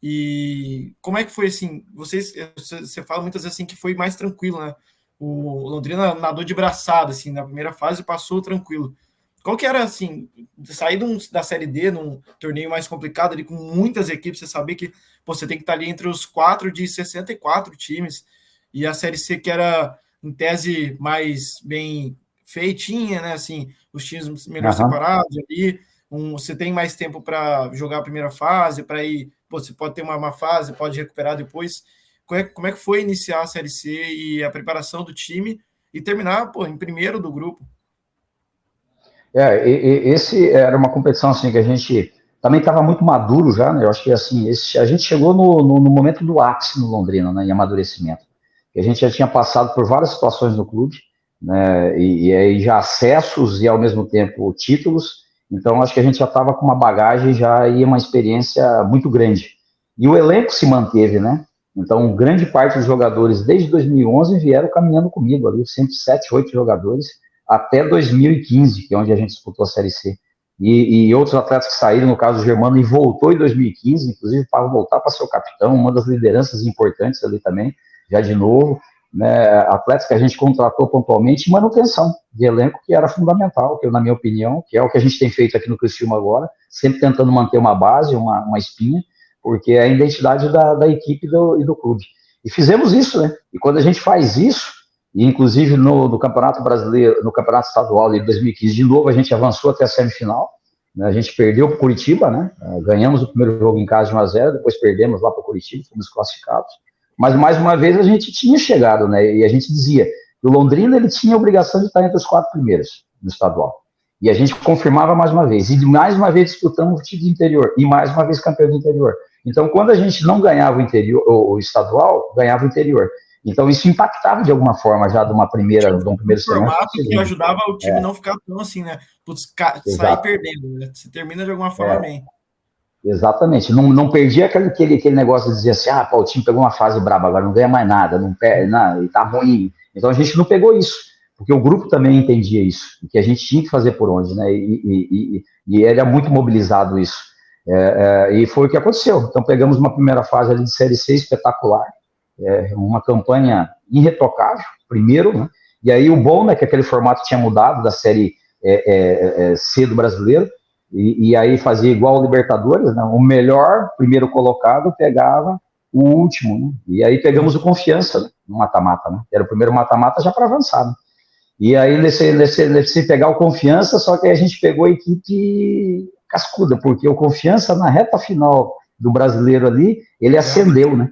E como é que foi assim? Você fala muitas vezes assim que foi mais tranquilo, né? O Londrina nadou de braçada assim na primeira fase, passou tranquilo. Qual que era assim, sair da Série D num torneio mais complicado ali com muitas equipes, você saber que você tem que estar ali entre os 4 de 64 times e a Série C que era em tese mais bem feitinha, né? Assim, os times melhor separados ali, você tem mais tempo para jogar a primeira fase, para ir, você pode ter uma fase, pode recuperar depois. Como é que foi iniciar a Série C e a preparação do time e terminar, em primeiro do grupo? Esse era uma competição assim que a gente também estava muito maduro já, né? Eu acho que assim, a gente chegou no momento do ápice no Londrina, né? Em amadurecimento. A gente já tinha passado por várias situações no clube, né? E aí já acessos e ao mesmo tempo títulos. Então acho que a gente já estava com uma bagagem já e uma experiência muito grande. E o elenco se manteve, né? Então grande parte dos jogadores desde 2011 vieram caminhando comigo ali, sempre 7, 8 jogadores até 2015, que é onde a gente disputou a Série C. E outros atletas que saíram, no caso do Germano, e voltou em 2015, inclusive para voltar para ser o capitão, uma das lideranças importantes ali também, já de novo, né, atletas que a gente contratou pontualmente, e manutenção de elenco, que era fundamental, que na minha opinião, que é o que a gente tem feito aqui no Criciúma agora, sempre tentando manter uma base, uma espinha, porque é a identidade da equipe e do clube. E fizemos isso, né? E quando a gente faz isso, e inclusive no Campeonato Brasileiro, no Campeonato Estadual de 2015, de novo a gente avançou até a semifinal, né? A gente perdeu para o Curitiba, né? Ganhamos o primeiro jogo em casa de 1-0, depois perdemos lá para o Curitiba, fomos classificados, mas mais uma vez a gente tinha chegado, né? E a gente dizia que o Londrina ele tinha a obrigação de estar entre os 4 primeiros no estadual, e a gente confirmava mais uma vez, e mais uma vez disputamos o título do interior, e mais uma vez campeão do interior. Então quando a gente não ganhava o interior, o estadual, ganhava o interior. Então isso impactava de alguma forma já de um primeiro formato que ajudava o time não ficar tão assim, né? Putz, sair perdendo, né? Você termina de alguma forma bem. Exatamente, não perdia aquele negócio de dizer assim, o time pegou uma fase braba, agora não ganha mais nada, não perde, tá ruim. Então a gente não pegou isso, porque o grupo também entendia isso, que a gente tinha que fazer por onde, né? E era muito mobilizado isso. E foi o que aconteceu. Então pegamos uma primeira fase ali de Série C espetacular, uma campanha irretocável, primeiro, né? E aí o bom, né, que aquele formato tinha mudado da Série C do Brasileiro, e aí fazia igual o Libertadores, né? O melhor primeiro colocado pegava o último, né? E aí pegamos o Confiança, né? No mata-mata, né? Era o primeiro mata-mata já para avançar, né? E aí, nesse pegar o Confiança, só que aí a gente pegou a equipe cascuda, porque o Confiança, na reta final do brasileiro ali, ele acendeu, né?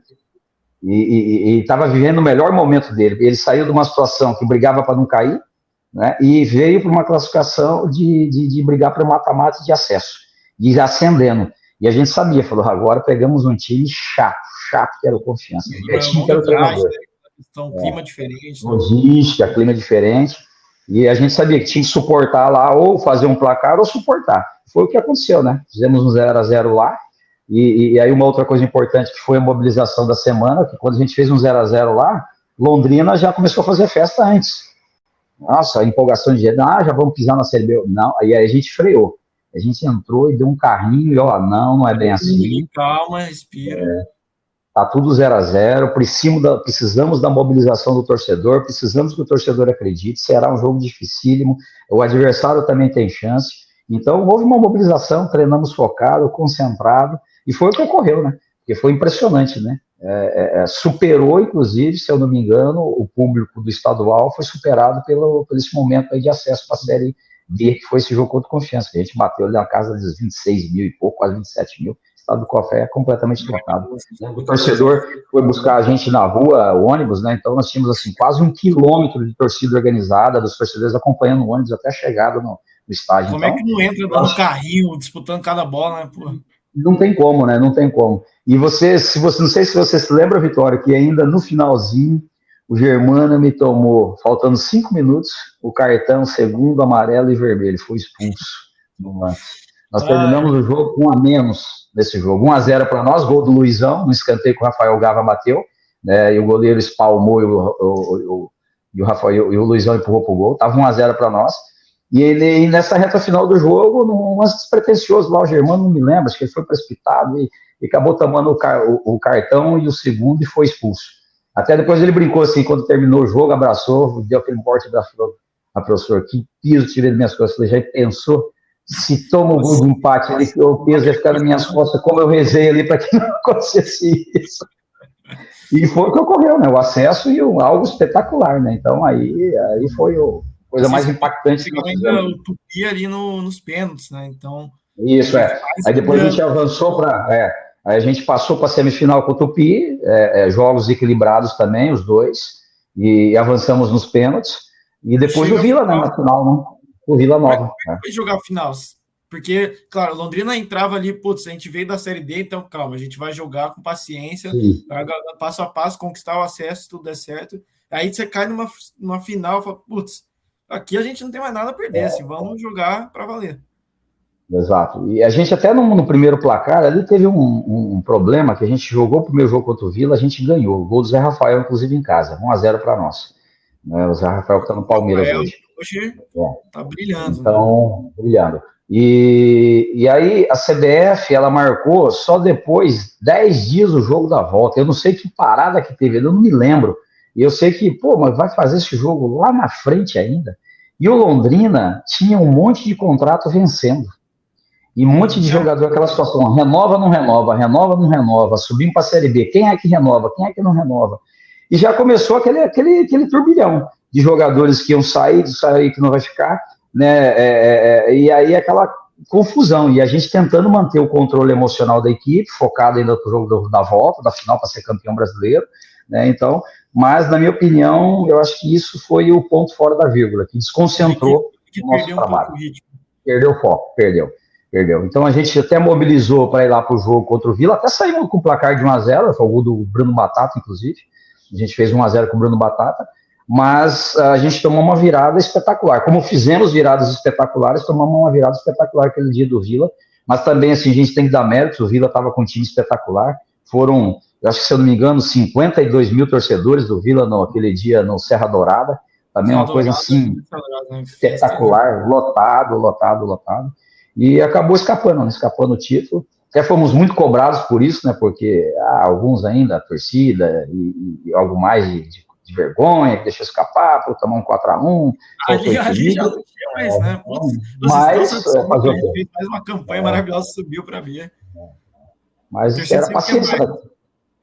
E estava vivendo o melhor momento dele. Ele saiu de uma situação que brigava para não cair, né? E veio para uma classificação de brigar para o mata-mata de acesso, e ascendendo. E a gente sabia, falou, agora pegamos um time chato, que era o Confiança. O Betinho que era o treinador. Então, clima diferente. Logística, clima diferente. E a gente sabia que tinha que suportar lá, ou fazer um placar, ou suportar. Foi o que aconteceu, né? Fizemos um 0-0 lá. E aí uma outra coisa importante que foi a mobilização da semana, que quando a gente fez um 0-0 lá, Londrina já começou a fazer festa antes. Nossa, a empolgação de já vamos pisar na Série B. Não, aí a gente freou. A gente entrou e deu um carrinho e, não é bem assim. Calma, respira. Tá tudo 0-0, precisamos da mobilização do torcedor, precisamos que o torcedor acredite, será um jogo dificílimo, o adversário também tem chance. Então, houve uma mobilização, treinamos focado, concentrado, e foi o que ocorreu, né? Porque foi impressionante, né? Superou, inclusive, se eu não me engano, o público do estadual foi superado por esse momento aí de acesso para a Série B, que foi esse jogo contra o Confiança, que a gente bateu ali na casa dos 26 mil e pouco, quase 27 mil. O estado do Café é completamente lotado. O torcedor foi buscar a gente na rua, o ônibus, né? Então nós tínhamos assim, quase 1 quilômetro de torcida organizada, dos torcedores acompanhando o ônibus até a chegada no estádio. Como então, é que não entra dando carrinho, disputando cada bola, né? Pô? Não tem como, né? Não tem como. E não sei se você se lembra, Vitória, que ainda no finalzinho, o Germano me tomou, faltando 5 minutos, o cartão segundo, amarelo e vermelho. Foi expulso no lance. Nós terminamos o jogo com 1 a menos nesse jogo. 1-0 para nós, gol do Luizão, no escanteio que o Rafael Gava bateu, né? E o goleiro espalmou e o Luizão empurrou pro gol. Tava 1-0 para nós. E nessa reta final do jogo, num lance despretensioso lá, o Germano, não me lembro, acho que ele foi precipitado e acabou tomando o cartão e o segundo e foi expulso. Até depois ele brincou assim, quando terminou o jogo, abraçou, deu aquele porte da professor, que piso tirei das minhas costas. Ele já pensou, se toma o gol de empate, o peso ia ficar nas minhas costas, como eu rezei ali para que não acontecesse isso. E foi o que ocorreu, né? O acesso e algo espetacular, né? Então aí foi coisa mais impactante que nós fizemos. O Tupi ali nos pênaltis, né? Então. Isso, Aí depois a gente avançou para. Aí a gente passou para a semifinal com o Tupi, jogos equilibrados também, os dois, e avançamos nos pênaltis. E depois o Vila, né, na final, né? O Vila Nova. Como foi jogar a final? Porque, claro, Londrina entrava ali, putz, a gente veio da Série D, então calma, a gente vai jogar com paciência, passo a passo, conquistar o acesso, se tudo der certo. Aí você cai numa final e fala, putz, aqui a gente não tem mais nada a perder, assim, vamos jogar para valer. Exato. E a gente até no primeiro placar ali teve um problema, que a gente jogou o primeiro jogo contra o Vila, a gente ganhou. O gol do Zé Rafael, inclusive, em casa. 1-0 para nós. Né, o Zé Rafael que está no Palmeiras hoje. Tá brilhando. Então, brilhando. E aí a CBF, ela marcou só depois, 10 dias, o jogo da volta. Eu não sei que parada que teve, eu não me lembro. E eu sei que, mas vai fazer esse jogo lá na frente ainda. E o Londrina tinha um monte de contrato vencendo. E um monte de jogador, aquela situação, renova, não renova, subindo para a Série B, quem é que renova, quem é que não renova? E já começou aquele turbilhão de jogadores que iam sair que não vai ficar, né? E aí aquela confusão, e a gente tentando manter o controle emocional da equipe, focado ainda no jogo da volta, da final para ser campeão brasileiro, né? Então, mas na minha opinião, eu acho que isso foi o ponto fora da vírgula, que desconcentrou o nosso trabalho. Perdeu o foco, perdeu. Então a gente até mobilizou para ir lá para o jogo contra o Vila, até saímos com o placar de 1-0, foi o gol do Bruno Batata, inclusive. A gente fez 1-0 com o Bruno Batata, mas a gente tomou uma virada espetacular. Como fizemos viradas espetaculares, tomamos uma virada espetacular aquele dia do Vila, mas também assim, a gente tem que dar méritos, o Vila estava com um time espetacular, foram, eu acho que se eu não me engano, 52 mil torcedores do Vila naquele dia no Serra Dourada, também uma coisa assim, espetacular, lotado. E acabou escapando o título. Até fomos muito cobrados por isso, né? Porque alguns ainda, a torcida e algo mais de vergonha, que deixou escapar, por tomar um 4-1. Ali a gente já não tinha mais, né? Mas fez mais uma campanha maravilhosa, subiu para ver. Mas era paciência.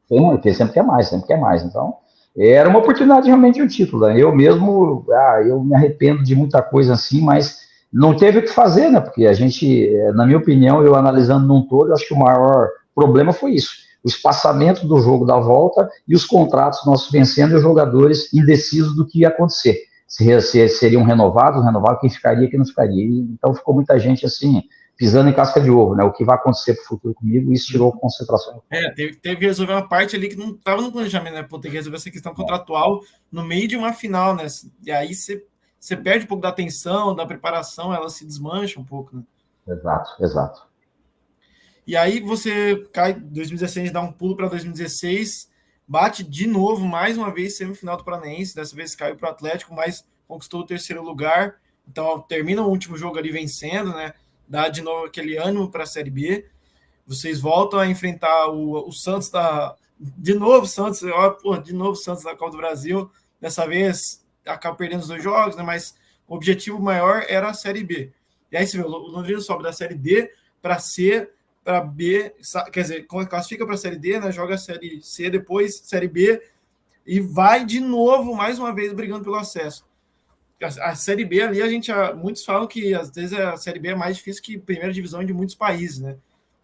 Porque sempre quer mais, sempre quer mais. Então, era uma oportunidade realmente de um título, né? Eu mesmo, eu me arrependo de muita coisa assim, mas não teve o que fazer, né? Porque a gente, na minha opinião, eu analisando num todo, eu acho que o maior problema foi isso. O espaçamento do jogo da volta e os contratos nossos vencendo e os jogadores indecisos do que ia acontecer. Se seriam renovados, quem ficaria, quem não ficaria. Então ficou muita gente assim, pisando em casca de ovo, né? O que vai acontecer para o futuro comigo, isso tirou concentração. Teve que resolver uma parte ali que não estava no planejamento, né? Pô, tem que resolver essa questão contratual no meio de uma final, né? E aí você perde um pouco da atenção, da preparação, ela se desmancha um pouco, né? Exato. E aí você cai 2016, dá um pulo para 2016, bate de novo, mais uma vez, semifinal do Paranaense, dessa vez caiu para o Atlético, mas conquistou o terceiro lugar, então termina o último jogo ali vencendo, né? Dá de novo aquele ânimo para a Série B. Vocês voltam a enfrentar o Santos de novo Santos da Copa do Brasil. Dessa vez acaba perdendo os 2 jogos, né? Mas o objetivo maior era a Série B. E aí você vê, o Londrina sobe da Série D para C, para B, quer dizer, classifica para a Série D, né? Joga a Série C, depois Série B, e vai de novo, mais uma vez, brigando pelo acesso. A Série B ali, muitos falam que às vezes a Série B é mais difícil que a primeira divisão de muitos países, né?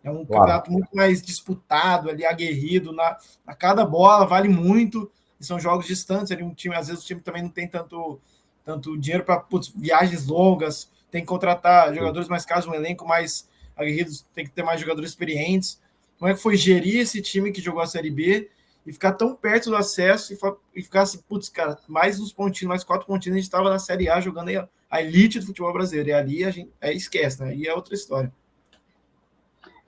É um campeonato muito mais disputado, ali, aguerrido, a cada bola vale muito, e são jogos distantes, ali, às vezes o time também não tem tanto dinheiro para viagens longas, tem que contratar jogadores mais caros, um elenco mais aguerrido, tem que ter mais jogadores experientes. Como é que foi gerir esse time que jogou a Série B e ficar tão perto do acesso e ficar assim, cara, mais uns pontinhos, mais 4 pontinhos, a gente estava na Série A jogando aí a elite do futebol brasileiro, e ali a gente esquece, né? E é outra história.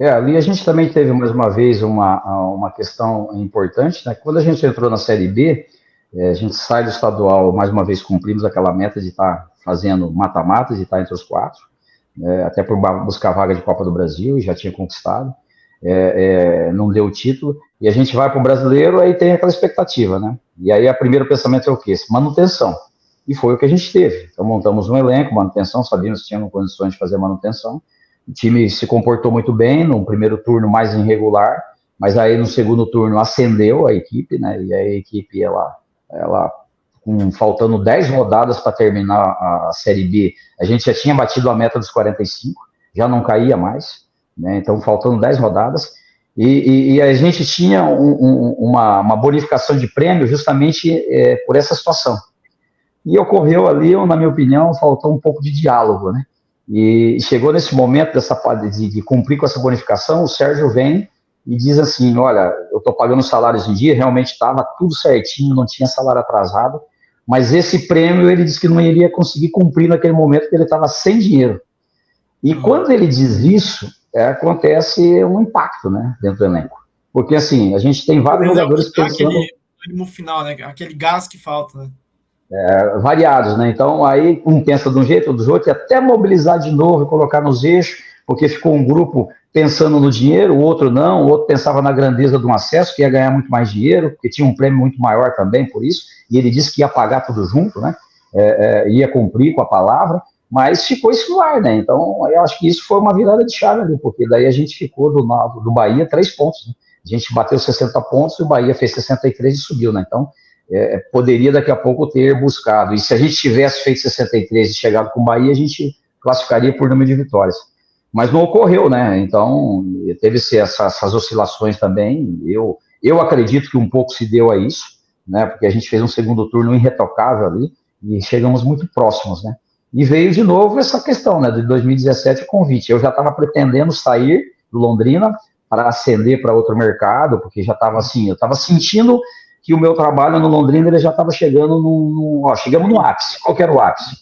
Ali a gente também teve, mais uma vez, uma questão importante, né? Quando a gente entrou na Série B, a gente sai do estadual, mais uma vez cumprimos aquela meta de estar fazendo mata-mata, de estar entre os 4, até por buscar vaga de Copa do Brasil, já tinha conquistado, não deu o título, e a gente vai para o Brasileiro, aí tem aquela expectativa, né? E aí o primeiro pensamento é o quê? Manutenção. E foi o que a gente teve. Então montamos um elenco, manutenção, sabíamos que tínhamos condições de fazer manutenção. O time se comportou muito bem, no primeiro turno mais irregular, mas aí no segundo turno acendeu a equipe, né? E a equipe, ela faltando 10 rodadas para terminar a Série B, a gente já tinha batido a meta dos 45, já não caía mais, né? Então faltando 10 rodadas, e a gente tinha uma bonificação de prêmio justamente por essa situação. E ocorreu ali, na minha opinião, faltou um pouco de diálogo, né? E chegou nesse momento de cumprir com essa bonificação, o Sérgio vem e diz assim, olha, eu estou pagando salários em dia, realmente estava tudo certinho, não tinha salário atrasado, mas esse prêmio ele disse que não iria conseguir cumprir naquele momento, porque ele estava sem dinheiro. E quando ele diz isso, acontece um impacto, né, dentro do elenco. Porque assim, a gente tem vários jogadores pensando... No final, né, aquele gás que falta, né? Variados, né? Então, aí um pensa de um jeito, outro do outro, e até mobilizar de novo e colocar nos eixos, porque ficou um grupo pensando no dinheiro, o outro não, o outro pensava na grandeza do acesso, que ia ganhar muito mais dinheiro, porque tinha um prêmio muito maior também por isso, e ele disse que ia pagar tudo junto, né? Ia cumprir com a palavra, mas ficou isso no ar, né? Então, eu acho que isso foi uma virada de chave ali, porque daí a gente ficou do Bahia 3 pontos, né? A gente bateu 60 pontos e o Bahia fez 63 e subiu, né? Então, poderia daqui a pouco ter buscado. E se a gente tivesse feito 63 e chegado com o Bahia, a gente classificaria por número de vitórias. Mas não ocorreu, né? Então, teve essas oscilações também. Eu acredito que um pouco se deu a isso, né? Porque a gente fez um segundo turno irretocável ali e chegamos muito próximos, né? E veio de novo essa questão, né? De 2017, o convite. Eu já estava pretendendo sair do Londrina para ascender para outro mercado, porque já estava assim, eu estava sentindo que o meu trabalho no Londrina ele já estava chegando chegamos no ápice. Qual que era o ápice?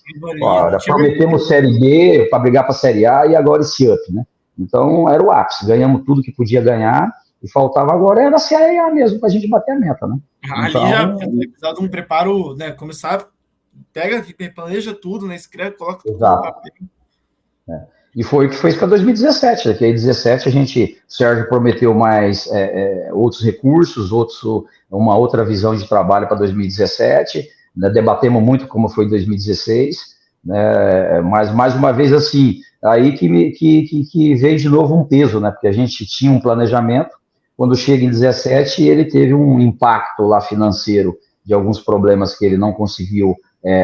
Prometemos Série B para brigar para a Série A e agora esse up, né? Então era o ápice, ganhamos tudo que podia ganhar e faltava agora era a Série A mesmo para a gente bater a meta, né? Ali então, já precisava de um preparo, né? Começar, pega, planeja tudo, né? Escreve, coloca tudo no papel. E foi o que fez para 2017, daqui a 2017 o Sérgio prometeu mais outros recursos, uma outra visão de trabalho para 2017, né, debatemos muito como foi 2016, né, mas mais uma vez assim, aí que veio de novo um peso, né, porque a gente tinha um planejamento, Quando chega em 17, ele teve um impacto lá financeiro de alguns problemas que ele não conseguiu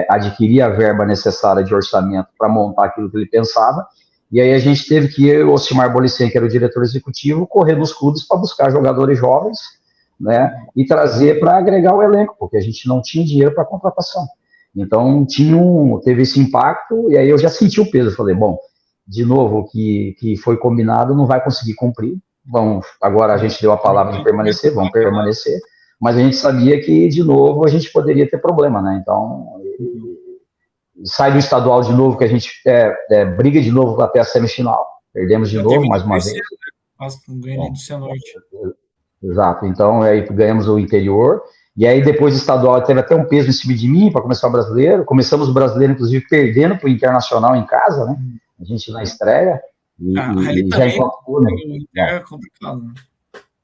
adquirir a verba necessária de orçamento para montar aquilo que ele pensava, e aí a gente teve que, eu e o Ocimar Bolicen, que era o diretor executivo, correr nos clubes para buscar jogadores jovens, né, e trazer para agregar o elenco, porque a gente não tinha dinheiro para contratação. Então, teve esse impacto, e aí eu já senti o peso, falei, bom, de novo, o que foi combinado não vai conseguir cumprir, agora a gente deu a palavra de permanecer, vamos permanecer, mas a gente sabia que, de novo, a gente poderia ter problema, né, então, sai do estadual de novo, que a gente briga de novo até a semifinal, perdemos de novo, mais uma vez. Ganhei do Cianorte. Exato, então aí ganhamos o interior, e aí depois do estadual teve até um peso em cima de mim para começar o brasileiro, começamos o brasileiro, inclusive, perdendo para o Internacional em casa, né, a gente na estreia, e já empatou, né? É complicado,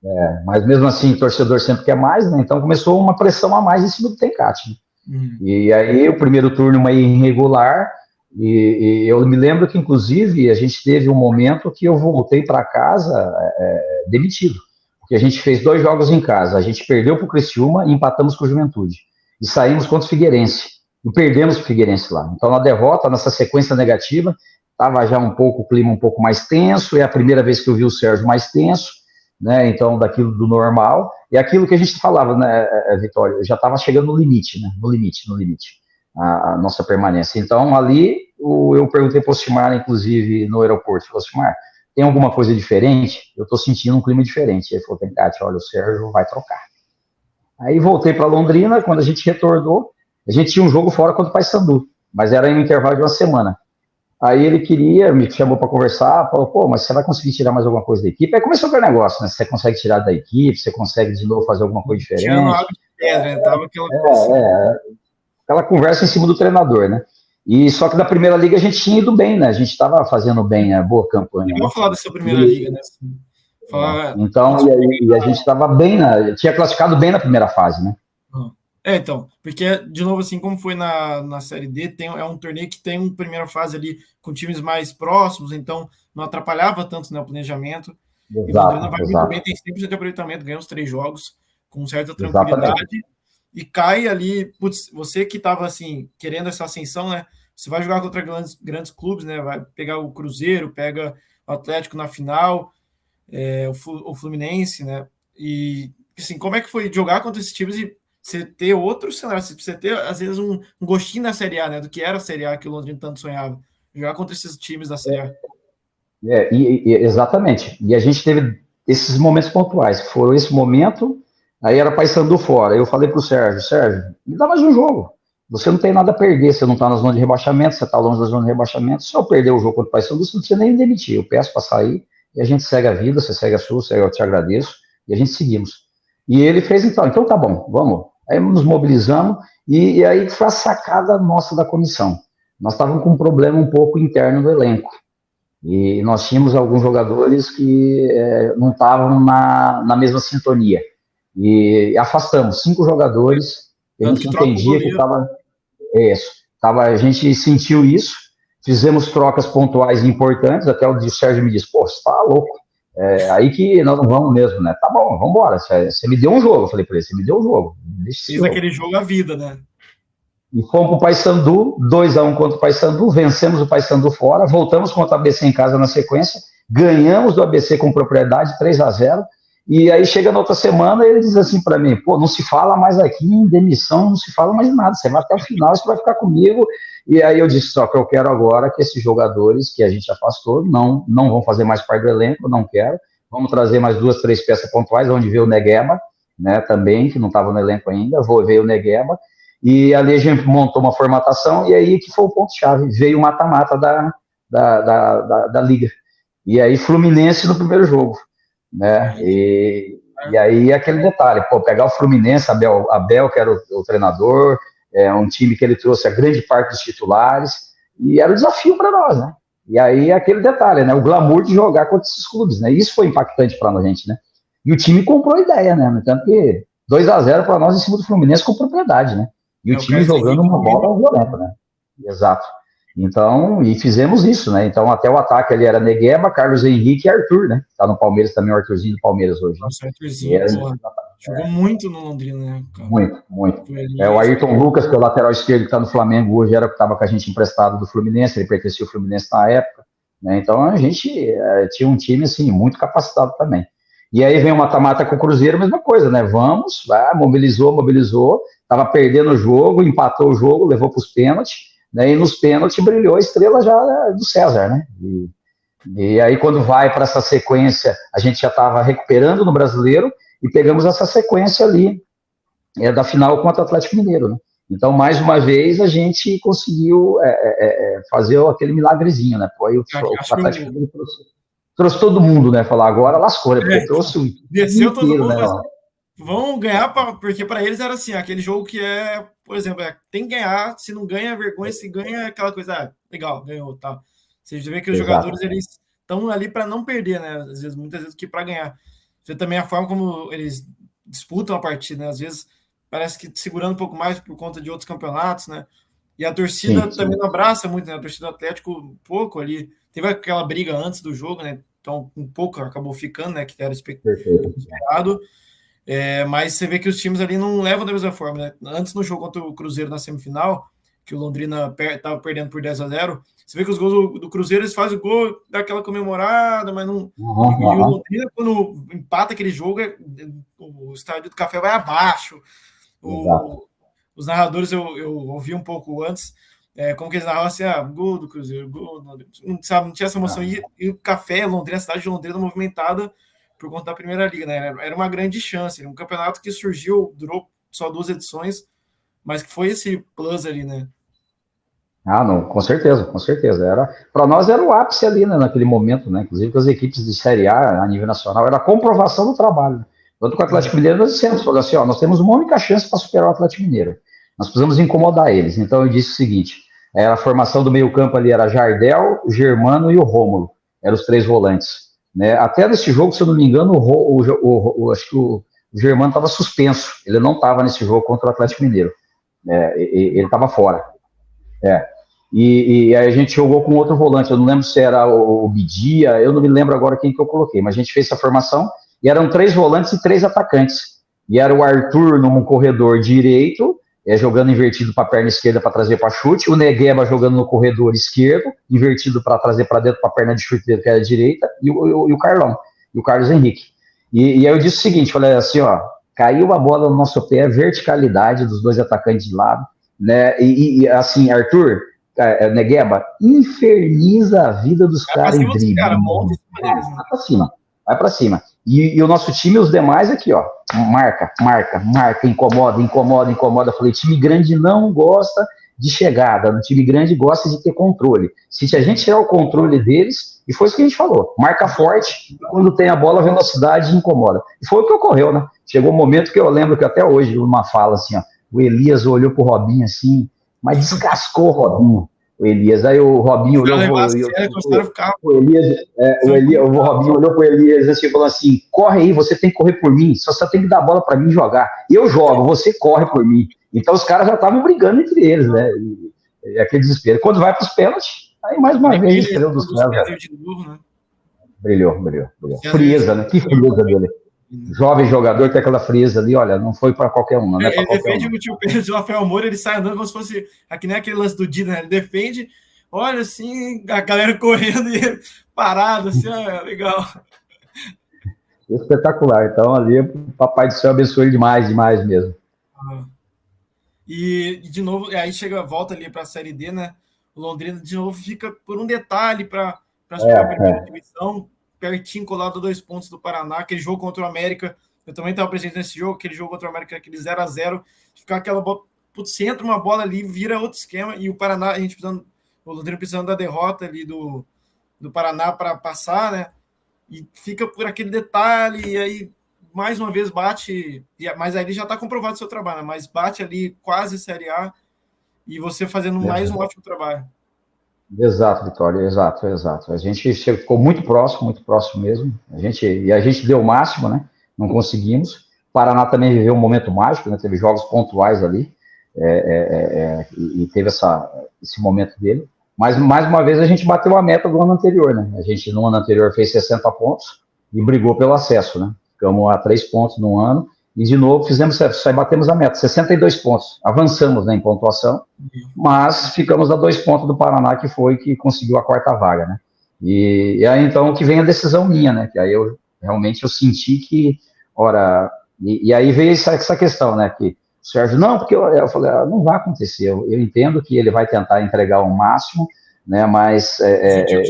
né? Mas mesmo assim, o torcedor sempre quer mais, né, então começou uma pressão a mais em cima do Tencate, né? E aí o primeiro turno meio irregular, e eu me lembro que inclusive a gente teve um momento que eu voltei para casa demitido, porque a gente fez 2 jogos em casa, a gente perdeu para o Criciúma e empatamos com o Juventude, e saímos contra o Figueirense, e perdemos para o Figueirense lá. Então na derrota, nessa sequência negativa, estava já o clima um pouco mais tenso, é a primeira vez que eu vi o Sérgio mais tenso, né, então daquilo do normal, e aquilo que a gente falava, né, Vitória, já estava chegando no limite, né, no limite, a nossa permanência. Então ali, eu perguntei para o Ocimar, inclusive no aeroporto, falei, Ocimar, tem alguma coisa diferente? Eu estou sentindo um clima diferente. Ele falou, Tencate, olha, o Sérgio vai trocar. Aí voltei para Londrina, quando a gente retornou, a gente tinha um jogo fora contra o Paysandu, mas era em um intervalo de uma semana. Aí ele me chamou para conversar, falou, pô, mas você vai conseguir tirar mais alguma coisa da equipe? Aí começou aquele negócio, né? Você consegue tirar da equipe, você consegue de novo fazer alguma coisa diferente. Tirando água de pedra, né? Tava aquela conversa em cima do treinador, né? E só que na primeira liga a gente tinha ido bem, né? A gente estava fazendo bem, boa campanha. Vamos falar dessa primeira liga, né? Então, e a gente estava bem, tinha classificado bem na primeira fase, né? Então, porque, de novo, assim, como foi na Série D, é um torneio que tem uma primeira fase ali com times mais próximos, então não atrapalhava tanto, né, o planejamento. Exato, e o Londrina vai muito bem, tem 100% de aproveitamento, ganha os 3 jogos com certa tranquilidade. Exatamente. E cai ali, putz, você que estava, assim, querendo essa ascensão, né, você vai jogar contra grandes clubes, né, vai pegar o Cruzeiro, pega o Atlético na final, o Fluminense, né, e, assim, como é que foi jogar contra esses times e você ter outro cenário, você ter, às vezes, um gostinho da Série A, né? Do que era a Série A que o Londrina tanto sonhava. Jogar contra esses times da Série A. Exatamente. E a gente teve esses momentos pontuais. Foram esse momento, aí era Paysandu fora. Eu falei pro Sérgio, me dá mais um jogo. Você não tem nada a perder, você não tá na zona de rebaixamento, você tá longe da zona de rebaixamento. Se eu perder o jogo contra o Paysandu, você não precisa nem me demitir. Eu peço para sair e a gente segue a vida, você segue a sua, eu te agradeço, e a gente seguimos. E ele fez então tá bom, vamos. Aí nos mobilizamos, e aí foi a sacada nossa da comissão. Nós estávamos com um problema um pouco interno do elenco, e nós tínhamos alguns jogadores que não estavam na mesma sintonia, e afastamos 5 jogadores, que a gente entendia que estava... a gente sentiu isso, fizemos trocas pontuais importantes, até o Sérgio me disse, pô, você tá louco, aí que nós não vamos mesmo, né? Tá bom, vamos embora. Você me deu um jogo, eu falei pra ele, você me deu um jogo. Fez aquele jogo a vida, né? E fomos pro Paysandu, 2-1 contra o Paysandu, vencemos o Paysandu fora, voltamos contra o ABC em casa na sequência, ganhamos do ABC com propriedade, 3-0, e aí chega na outra semana ele diz assim para mim, pô, não se fala mais aqui em demissão, não se fala mais nada, você vai até o final, você vai ficar comigo. E aí eu disse, só que eu quero agora que esses jogadores que a gente afastou não vão fazer mais parte do elenco, não quero. Vamos trazer mais 2, 3 peças pontuais, onde veio o Negueba, né, também, que não estava no elenco ainda, veio o Negueba, e ali a gente montou uma formatação, e aí que foi o ponto-chave, veio o mata-mata da Liga. E aí Fluminense no primeiro jogo, né, e aí aquele detalhe, pô, pegar o Fluminense, Abel que era o treinador, um time que ele trouxe a grande parte dos titulares, e era um desafio para nós, né? E aí aquele detalhe, né? O glamour de jogar contra esses clubes, né? Isso foi impactante para a gente, né? E o time comprou a ideia, né? Tanto que 2-0 para nós em cima do Fluminense com propriedade, né? E o time jogando uma bola violenta, né? Exato. Então, e fizemos isso, né? Então, até o ataque ali era Negueba, Carlos Henrique e Arthur, né? Tá no Palmeiras também, o Arthurzinho do Palmeiras hoje. Nossa, o E Arthurzinho, era, porra, jogou muito no Londrina, né, cara? muito, muito. Foi ali, O Ayrton Lucas, que é o lateral esquerdo que está no Flamengo hoje, era o que estava com a gente emprestado do Fluminense, ele pertencia ao Fluminense na época, né? Então a gente tinha um time assim, muito capacitado também. E aí vem o mata-mata com o Cruzeiro, mesma coisa, né? Vamos, mobilizou, estava perdendo o jogo, empatou o jogo, levou para os pênaltis, né? E nos pênaltis brilhou a estrela já do César, né? E aí, quando vai para essa sequência, a gente já estava recuperando no Brasileiro e pegamos essa sequência ali da final contra o Atlético Mineiro, né? Então, mais uma vez, a gente conseguiu fazer aquele milagrezinho, né? Pô, aí o Atlético Mineiro trouxe todo mundo, né? Falar agora lascou, né? Porque trouxe o desceu todo inteiro, mundo, né? Vão ganhar, porque para eles era assim, aquele jogo que por exemplo, tem que ganhar, se não ganha, vergonha, se ganha, aquela coisa, legal, ganhou, tá. Você vê que os jogadores, eles estão ali para não perder, né? Às vezes, muitas vezes, que para ganhar. Você também a forma como eles disputam a partida, né? Às vezes, parece que segurando um pouco mais por conta de outros campeonatos, né? E a torcida também não abraça muito, né? A torcida do Atlético, um pouco ali. Teve aquela briga antes do jogo, né? Então, um pouco acabou ficando, né? Que era esperado. Mas você vê que os times ali não levam da mesma forma, né? Antes no jogo contra o Cruzeiro na semifinal, que o Londrina estava perdendo por 10-0, você vê que os gols do Cruzeiro, eles fazem o gol, dá aquela comemorada, mas não... E o Londrina, quando empata aquele jogo, o estádio do Café vai abaixo. Os narradores, eu ouvi um pouco antes, como que eles narravam assim, gol do Cruzeiro, gol... Não tinha essa emoção. E o Café, Londrina, a cidade de Londrina movimentada por conta da Primeira Liga, né? Era uma grande chance, um campeonato que surgiu, durou só 2 edições, mas que foi esse plus ali, né? Não, com certeza, com certeza. Para nós era o ápice ali, né, naquele momento, né? Inclusive com as equipes de Série A nível nacional, era a comprovação do trabalho. Tanto com o Atlético Mineiro, nós dissemos, assim, nós temos uma única chance para superar o Atlético Mineiro. Nós precisamos incomodar eles. Então eu disse o seguinte: a formação do meio-campo ali era Jardel, o Germano e o Rômulo. Eram os 3 volantes. Né? Até nesse jogo, se eu não me engano, acho que o Germano estava suspenso. Ele não estava nesse jogo contra o Atlético Mineiro. Ele estava fora. E aí a gente jogou com outro volante. Eu não lembro se era o Bidia, eu não me lembro agora quem que eu coloquei, mas a gente fez essa formação e eram 3 volantes e 3 atacantes. E era o Arthur num corredor direito, jogando invertido para a perna esquerda para trazer para chute, o Negueba jogando no corredor esquerdo, invertido para trazer para dentro para a perna de chute dele, que era a direita, e o Carlão, e o Carlos Henrique. E aí eu disse o seguinte, falei assim, caiu a bola no nosso pé, verticalidade dos 2 atacantes de lado, né? E assim, Arthur, Negueba, inferniza a vida dos caras em drible. Vai para cima. E o nosso time, os demais aqui, marca, incomoda. Falei, time grande não gosta de chegada, o time grande gosta de ter controle. Se a gente tirar o controle deles, e foi isso que a gente falou, marca forte, quando tem a bola, a velocidade incomoda. E foi o que ocorreu, né? Chegou um momento que eu lembro que até hoje, uma fala assim, o Elias olhou pro Robinho assim, mas descascou o Robinho. O Elias, aí o Robinho olhou pro Elias, o Robinho olhou pro Elias assim, falou assim, corre aí, você tem que correr por mim, só você tem que dar a bola para mim jogar. Eu jogo, você corre por mim. Então os caras já estavam brigando entre eles, né? E aquele desespero. Quando vai para os pênaltis, aí mais uma vez, estrela dos caras. Brilhou. Frieza, né? Que frieza dele. Jovem jogador, tem aquela frieza ali, olha, não foi para qualquer um, não é para qualquer um. Ele defende o tio Pedro de Rafael Moura, ele sai andando como se fosse, aqui nem aquele lance do Dida, né? Ele defende, olha assim, a galera correndo e ele parado, assim, legal. Espetacular, então ali o Papai do Céu abençoe demais mesmo. E de novo, aí volta ali para a Série D, né? O Londrina de novo fica por um detalhe para a primeira divisão, pertinho, colado a 2 pontos do Paraná. Aquele jogo contra o América, eu também estava presente nesse jogo, aquele jogo contra o América, aquele 0-0, ficar aquela bola, você entra uma bola ali, vira outro esquema, e o Paraná, o Londrina precisando da derrota ali do Paraná para passar, né? E fica por aquele detalhe, e aí mais uma vez bate, mas aí já está comprovado o seu trabalho, né? Mas bate ali quase Série A, e você fazendo mais um ótimo trabalho. Exato, Vitória, exato. A gente ficou muito próximo mesmo. A gente deu o máximo, né? Não conseguimos. O Paraná também viveu um momento mágico, né? Teve jogos pontuais ali, e teve esse momento dele. Mas, mais uma vez, a gente bateu a meta do ano anterior, né? A gente, no ano anterior, fez 60 pontos e brigou pelo acesso, né? Ficamos a 3 pontos no ano e, de novo, fizemos certo, só batemos a meta, 62 pontos. Avançamos, né, em pontuação, mas ficamos a 2 pontos do Paraná, que foi que conseguiu a 4ª vaga, né? E aí, então, que vem a decisão minha, né? Que aí eu realmente senti que, ora... E aí veio essa questão, né? Que o Sérgio, não, porque eu falei, não vai acontecer. Eu entendo que ele vai tentar entregar o máximo, né? Mas já não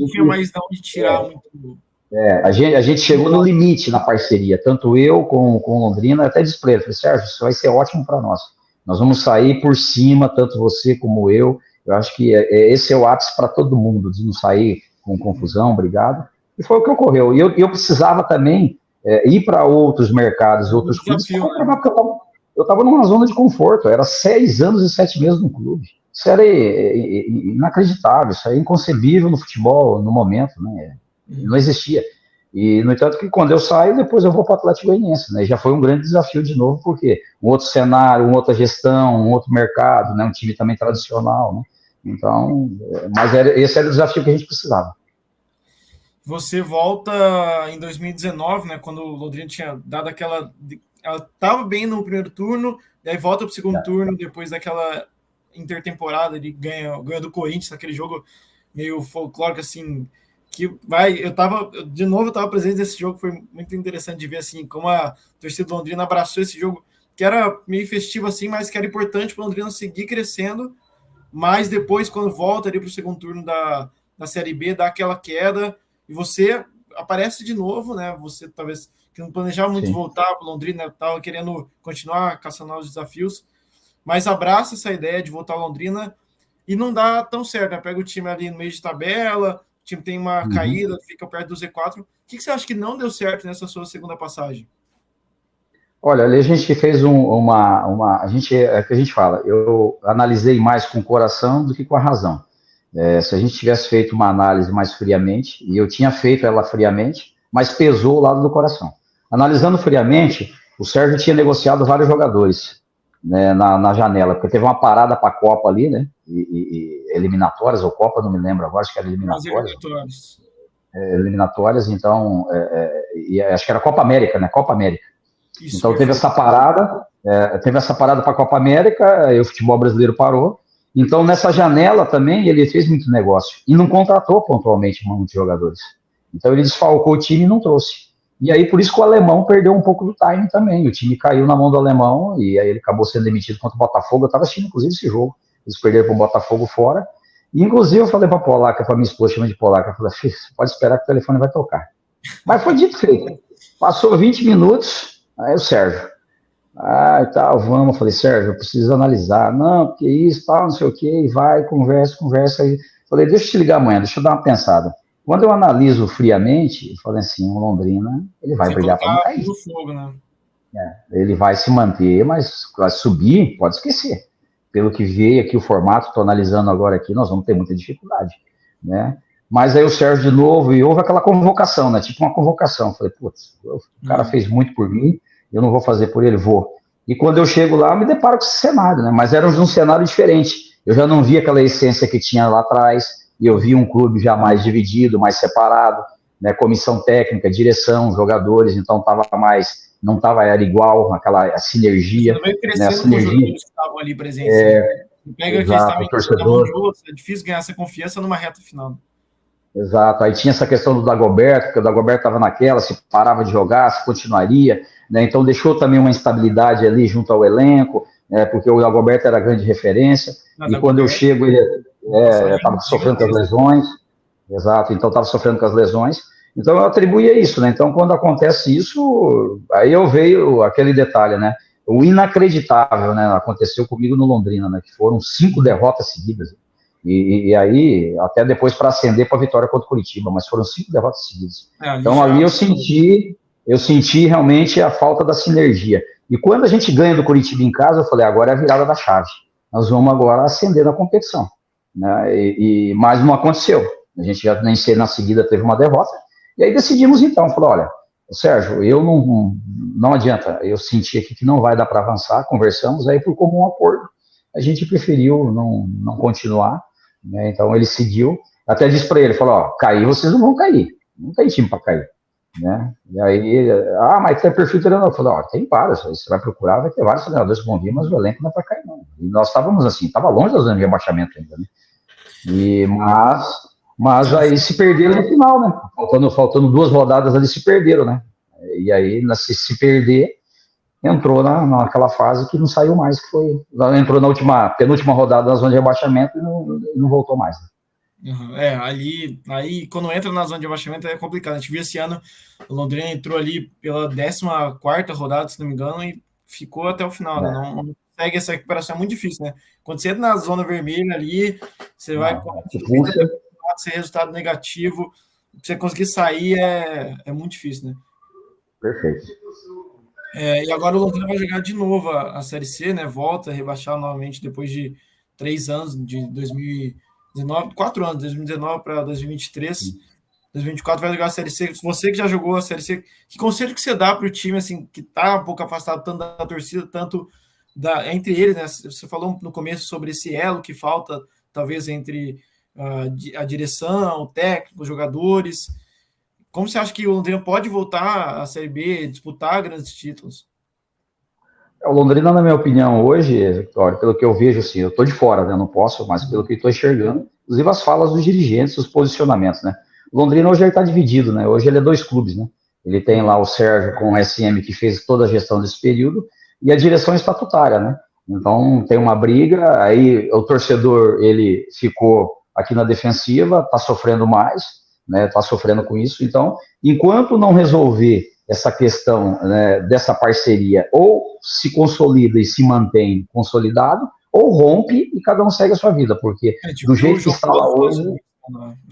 tinha mais de onde tirar muito. A gente chegou no limite na parceria, tanto eu com Londrina, até desprezo. Falei, Sérgio, isso vai ser ótimo para nós. Nós vamos sair por cima, tanto você como eu. Eu acho que esse é o ápice para todo mundo, de não sair com confusão, obrigado. E foi o que ocorreu. E eu precisava também ir para outros mercados, outros clubes, porque eu estava numa zona de conforto. Eu era 6 anos e 7 meses no clube. Isso era inacreditável, isso é inconcebível no futebol, no momento, né? Não existia. E, no entanto, que quando eu saio, depois eu vou para o Atlético Goianiense, né? Já foi um grande desafio de novo, porque um outro cenário, uma outra gestão, um outro mercado, né? Um time também tradicional, né? Então, mas esse era o desafio que a gente precisava. Você volta em 2019, né? Quando o Londrina tinha dado aquela... Ela estava bem no primeiro turno, daí volta para o segundo turno, depois daquela intertemporada, ele ganha do Corinthians, aquele jogo meio folclórico, assim... que vai, eu estava presente nesse jogo, foi muito interessante de ver assim como a torcida do Londrina abraçou esse jogo, que era meio festivo assim, mas que era importante para o Londrina seguir crescendo, mas depois quando volta ali para o segundo turno da Série B, dá aquela queda, e você aparece de novo, né, você talvez que não planejava muito voltar para o Londrina, estava querendo continuar caçando os desafios, mas abraça essa ideia de voltar ao Londrina, e não dá tão certo, né? Pega o time ali no meio de tabela, o time tem uma caída, fica perto do Z4. O que você acha que não deu certo nessa sua segunda passagem? Olha, ali a gente fez a gente, é o que a gente fala, eu analisei mais com o coração do que com a razão. Se a gente tivesse feito uma análise mais friamente, e eu tinha feito ela friamente, mas pesou o lado do coração. Analisando friamente, o Sérgio tinha negociado vários jogadores, né, na janela, porque teve uma parada para a Copa ali, né, e eliminatórias, ou Copa, não me lembro agora, acho que era eliminatórias, então, acho que era Copa América, né, Copa América. Isso, então teve essa parada para a Copa América, e o futebol brasileiro parou. Então nessa janela também ele fez muito negócio e não contratou pontualmente muitos jogadores. Então ele desfalcou o time e não trouxe. E aí por isso que o alemão perdeu um pouco do time também. O time caiu na mão do alemão e aí ele acabou sendo demitido contra o Botafogo. Eu estava assistindo inclusive esse jogo. Eles perderam para o Botafogo fora. E inclusive eu falei para a Polaca, para minha esposa, chama de Polaca, eu falei, pode esperar que o telefone vai tocar. Mas foi dito feito. Passou 20 minutos. Aí o Sérgio, tal, vamos. Eu falei, Sérgio, eu preciso analisar. Não, porque isso, tal, não sei o que, e vai, conversa. Aí. Falei, deixa eu te ligar amanhã, deixa eu dar uma pensada. Quando eu analiso friamente, eu falei assim, o Londrina, ele vai brigar para não cair. Fogo, né? Ele vai se manter, mas vai subir, pode esquecer. Pelo que veio aqui o formato, estou analisando agora aqui, nós vamos ter muita dificuldade, né? Mas aí o Sérgio de novo, e houve aquela convocação, né? Tipo uma convocação. Falei, putz, o cara fez muito por mim, eu não vou fazer por ele, vou. E quando eu chego lá, eu me deparo com esse cenário, né? Mas era um cenário diferente. Eu já não vi aquela essência que tinha lá atrás, e eu vi um clube já mais dividido, mais separado, né? Comissão técnica, direção, jogadores, então não era igual, a sinergia. Você veio crescendo, né? Com os jogadores que estavam ali presentes. Pega aqui, é difícil ganhar essa confiança numa reta final. Exato, aí tinha essa questão do Dagoberto, porque o Dagoberto estava naquela, se parava de jogar, se continuaria, né? Então deixou também uma instabilidade ali junto ao elenco, porque o Dagoberto era a grande referência, e quando eu chego ele estava sofrendo com as lesões, exato, então estava sofrendo com as lesões, então eu atribuía isso, né? Então quando acontece isso, aí eu veio aquele detalhe, né? O inacreditável, né? Aconteceu comigo no Londrina, né? Que foram 5 derrotas seguidas. E aí, até depois para ascender para a vitória contra o Curitiba, mas foram 5 derrotas seguidas. Então ali eu senti realmente a falta da sinergia. E quando a gente ganha do Curitiba em casa, eu falei, agora é a virada da chave. Nós vamos agora ascender na competição. Né? Mas não aconteceu. A gente já nem sei, na seguida teve uma derrota. E aí decidimos então, falou, olha, Sérgio, eu não adianta, eu senti aqui que não vai dar para avançar, conversamos, aí por comum acordo, a gente preferiu não continuar. né? Então ele seguiu, até disse para ele, falou, ó, cair vocês não vão cair, não tem time para cair, né? E aí, mas tem perfil treinador, eu falei, ó, tem vários, você vai procurar, vai ter vários treinadores que vão vir, mas o elenco não é para cair não. E nós estávamos assim, estava longe da zona de rebaixamento ainda, né? Mas aí se perderam no final, né? Faltando 2 rodadas ali, se perderam, né? E aí, se perder, entrou naquela fase que não saiu mais, que foi. Entrou na penúltima rodada da zona de rebaixamento e não voltou mais. Né? Uhum. Aí quando entra na zona de rebaixamento é complicado. A gente viu esse ano, o Londrina entrou ali pela 14ª rodada, se não me engano, e ficou até o final, né? Não consegue essa recuperação, é muito difícil, né? Quando você entra na zona vermelha ali, você vai ser resultado negativo, você conseguir sair é muito difícil, né? Perfeito. E agora o Londrina vai jogar de novo a Série C, né? Volta a rebaixar novamente depois de 3 anos, de 2019, 4 anos, 2019 para 2023. 2024 vai jogar a Série C. Você que já jogou a Série C, que conselho que você dá para o time, assim, que está um pouco afastado tanto da torcida, tanto entre eles, né? Você falou no começo sobre esse elo que falta, talvez, entre a direção, o técnico, os jogadores. Como você acha que o Londrina pode voltar à Série B, disputar grandes títulos? O Londrina, na minha opinião, hoje, Victória, pelo que eu vejo, assim, eu estou de fora, né? Não posso, mas pelo que estou enxergando, inclusive as falas dos dirigentes, os posicionamentos, né? O Londrina hoje está dividido, né? Hoje ele é 2 clubes, né? Ele tem lá o Sérgio com o SM, que fez toda a gestão desse período, e a direção estatutária, né? Então tem uma briga, aí o torcedor, ele ficou aqui na defensiva, está sofrendo mais, né? Está sofrendo com isso. Então, enquanto não resolver essa questão, né, dessa parceria, ou se consolida e se mantém consolidado, ou rompe e cada um segue a sua vida, porque do jeito que está lá hoje...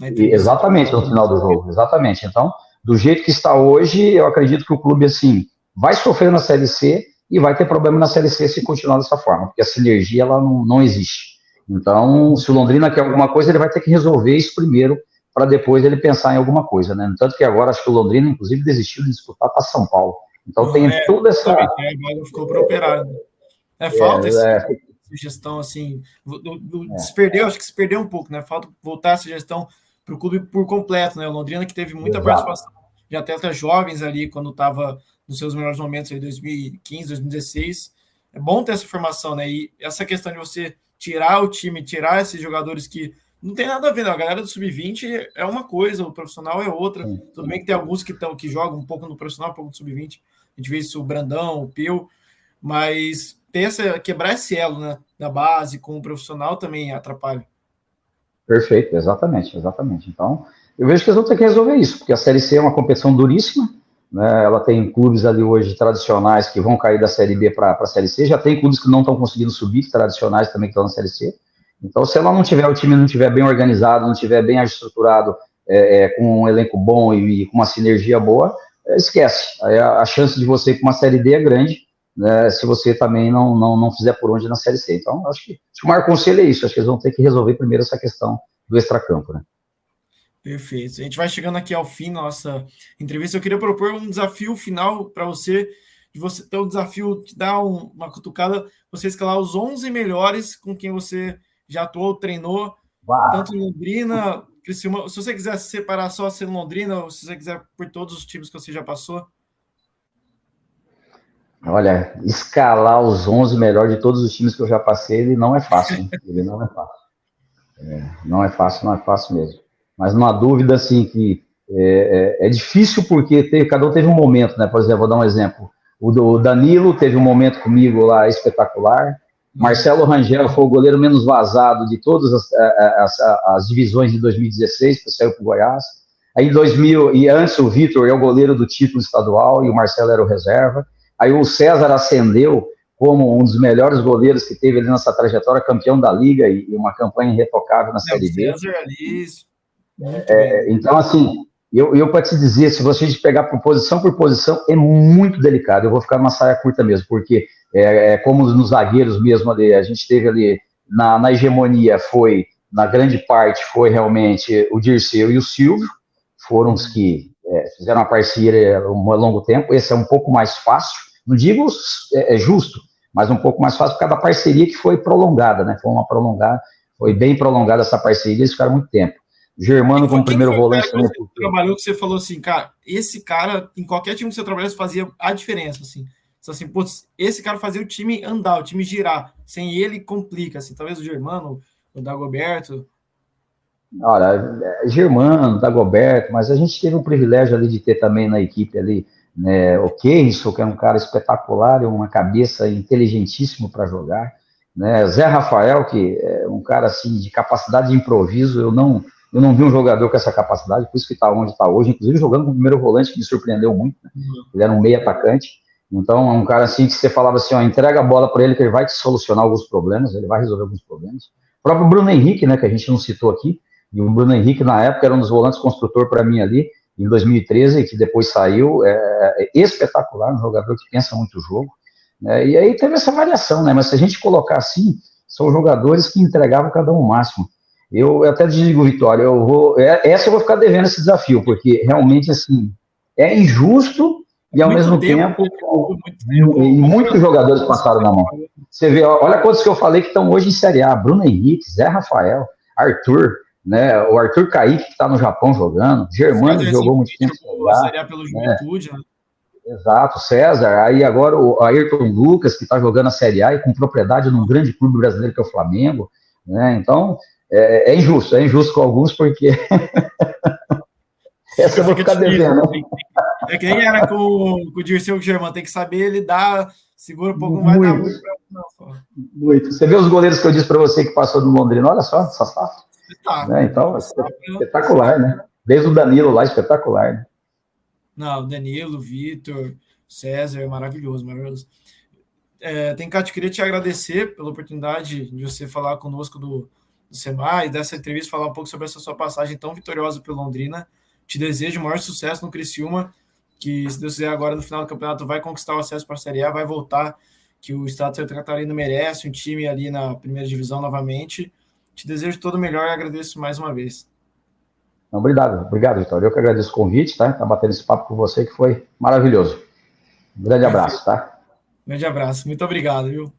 Exatamente, no final do jogo, exatamente. Então, do jeito que está hoje, eu acredito que o clube, assim, vai sofrer na Série C e vai ter problema na Série C se continuar dessa forma, porque a sinergia, ela não existe. Então, se o Londrina quer alguma coisa, ele vai ter que resolver isso primeiro, para depois ele pensar em alguma coisa, né? Tanto que agora acho que o Londrina, inclusive, desistiu de disputar para São Paulo. Então tem toda essa... ficou para Operário. Falta essa gestão, assim, se perdeu, acho que se perdeu um pouco, né? Falta voltar essa gestão para o clube por completo, né? O Londrina que teve muita participação de atletas jovens ali, quando estava nos seus melhores momentos, em 2015, 2016. É bom ter essa formação, né? E essa questão de você tirar o time, tirar esses jogadores que não tem nada a ver, né? A galera do Sub-20 é uma coisa, o profissional é outra. Tudo bem que tem alguns que jogam um pouco no profissional, um pouco no Sub-20. A gente vê isso, o Brandão, o Peu, mas quebrar esse elo, né, da base com o profissional também atrapalha. Perfeito, exatamente. Então, eu vejo que eles vão ter que resolver isso, porque a Série C é uma competição duríssima, né? Ela tem clubes ali hoje tradicionais que vão cair da Série B para a Série C, já tem clubes que não estão conseguindo subir, tradicionais também que estão na Série C. Então, se ela não tiver, o time não tiver bem organizado, não tiver bem estruturado, com um elenco bom e com uma sinergia boa, esquece. Aí a chance de você ir para uma Série D é grande, né, se você também não fizer por onde na Série C. Então, acho que o maior conselho é isso. Acho que eles vão ter que resolver primeiro essa questão do extracampo, né? Perfeito. A gente vai chegando aqui ao fim da nossa entrevista. Eu queria propor um desafio final para você, de você ter o desafio de dar uma cutucada, você escalar os 11 melhores com quem você já atuou, treinou, tanto em Londrina, Criciúma. Se você quiser separar só ser Londrina, ou se você quiser por todos os times que você já passou. Olha, escalar os 11 melhores de todos os times que eu já passei, ele não é fácil, hein? Ele não é fácil. Não é fácil mesmo. Mas não há dúvida, assim, que é difícil porque cada um teve um momento, né? Por exemplo, vou dar um exemplo. O Danilo teve um momento comigo lá espetacular. Marcelo Rangel foi o goleiro menos vazado de todas as divisões de 2016, que saiu para o Goiás. Aí em 2000, e antes o Vitor é o goleiro do título estadual e o Marcelo era o reserva. Aí o César ascendeu como um dos melhores goleiros que teve ali nessa trajetória, campeão da Liga e uma campanha irretocável na Série B. César ali, então, assim, eu para te dizer, se você pegar por posição, é muito delicado. Eu vou ficar numa saia curta mesmo, porque como nos zagueiros mesmo ali, a gente teve ali na hegemonia, na grande parte, foi realmente o Dirceu e o Silvio, foram os que fizeram uma parceria há um longo tempo. Esse é um pouco mais fácil, não digo justo, mas um pouco mais fácil por causa da parceria que foi prolongada, né? Foi uma prolongada. Foi bem prolongada essa parceria, eles ficaram muito tempo. Germano como primeiro volante também. Você trabalhou que você falou assim, cara, esse cara, em qualquer time que você trabalhasse, fazia a diferença, assim. Assim, putz, esse cara fazia o time andar, o time girar. Sem ele, complica, assim. Talvez o Germano, o Dagoberto. Olha, Germano, Dagoberto, mas a gente teve o privilégio ali de ter também na equipe ali, né, o Keyson, que é um cara espetacular, é uma cabeça inteligentíssimo para jogar, né, Zé Rafael, que é um cara assim de capacidade de improviso, eu não vi um jogador com essa capacidade, por isso que está onde está hoje, inclusive jogando com o primeiro volante, que me surpreendeu muito, né? Ele era um meio atacante, então é um cara assim que você falava assim, ó, entrega a bola para ele que ele vai te solucionar alguns problemas, ele vai resolver alguns problemas. O próprio Bruno Henrique, né, que a gente não citou aqui, e o Bruno Henrique, na época, era um dos volantes construtor para mim ali, em 2013, que depois saiu, é espetacular, um jogador que pensa muito o jogo, né? E aí teve essa variação, né? Mas se a gente colocar assim, são jogadores que entregavam cada um o máximo. Eu até digo, Vitória, essa eu vou ficar devendo esse desafio, porque realmente, assim, é injusto e ao mesmo tempo, e muitos jogadores passaram na mão. Você vê, olha quantos que eu falei que estão hoje em Série A: Bruno Henrique, Zé Rafael, Arthur, né? O Arthur Kaique, que está no Japão jogando, Germano, que jogou muito tempo. Série A pelo Juventude, né? Exato, César, aí agora o Ayrton Lucas, que está jogando a Série A e com propriedade num grande clube brasileiro que é o Flamengo, né? Então, é injusto com alguns, porque essa eu vou ficar devendo. É que nem era com o Dirceu Germano, tem que saber lidar, segura um pouco, não vai dar muito. Muito. Você vê os goleiros que eu disse para você que passou do Londrina, olha só, né? Então, espetacular, né? Desde o Danilo lá, espetacular, né? Não, Danilo, Vitor, César, maravilhoso, maravilhoso. Tencate, queria te agradecer pela oportunidade de você falar conosco do SEMAI, dessa entrevista, falar um pouco sobre essa sua passagem tão vitoriosa pelo Londrina. Te desejo o maior sucesso no Criciúma, que, se Deus quiser, agora no final do campeonato vai conquistar o acesso para a Série A, vai voltar, que o Estado de Santa Catarina merece um time ali na primeira divisão novamente. Te desejo todo o melhor e agradeço mais uma vez. Obrigado, Vitória. Eu que agradeço o convite, tá? Tá batendo esse papo com você, que foi maravilhoso. Um grande abraço, tá? Grande abraço. Muito obrigado, viu?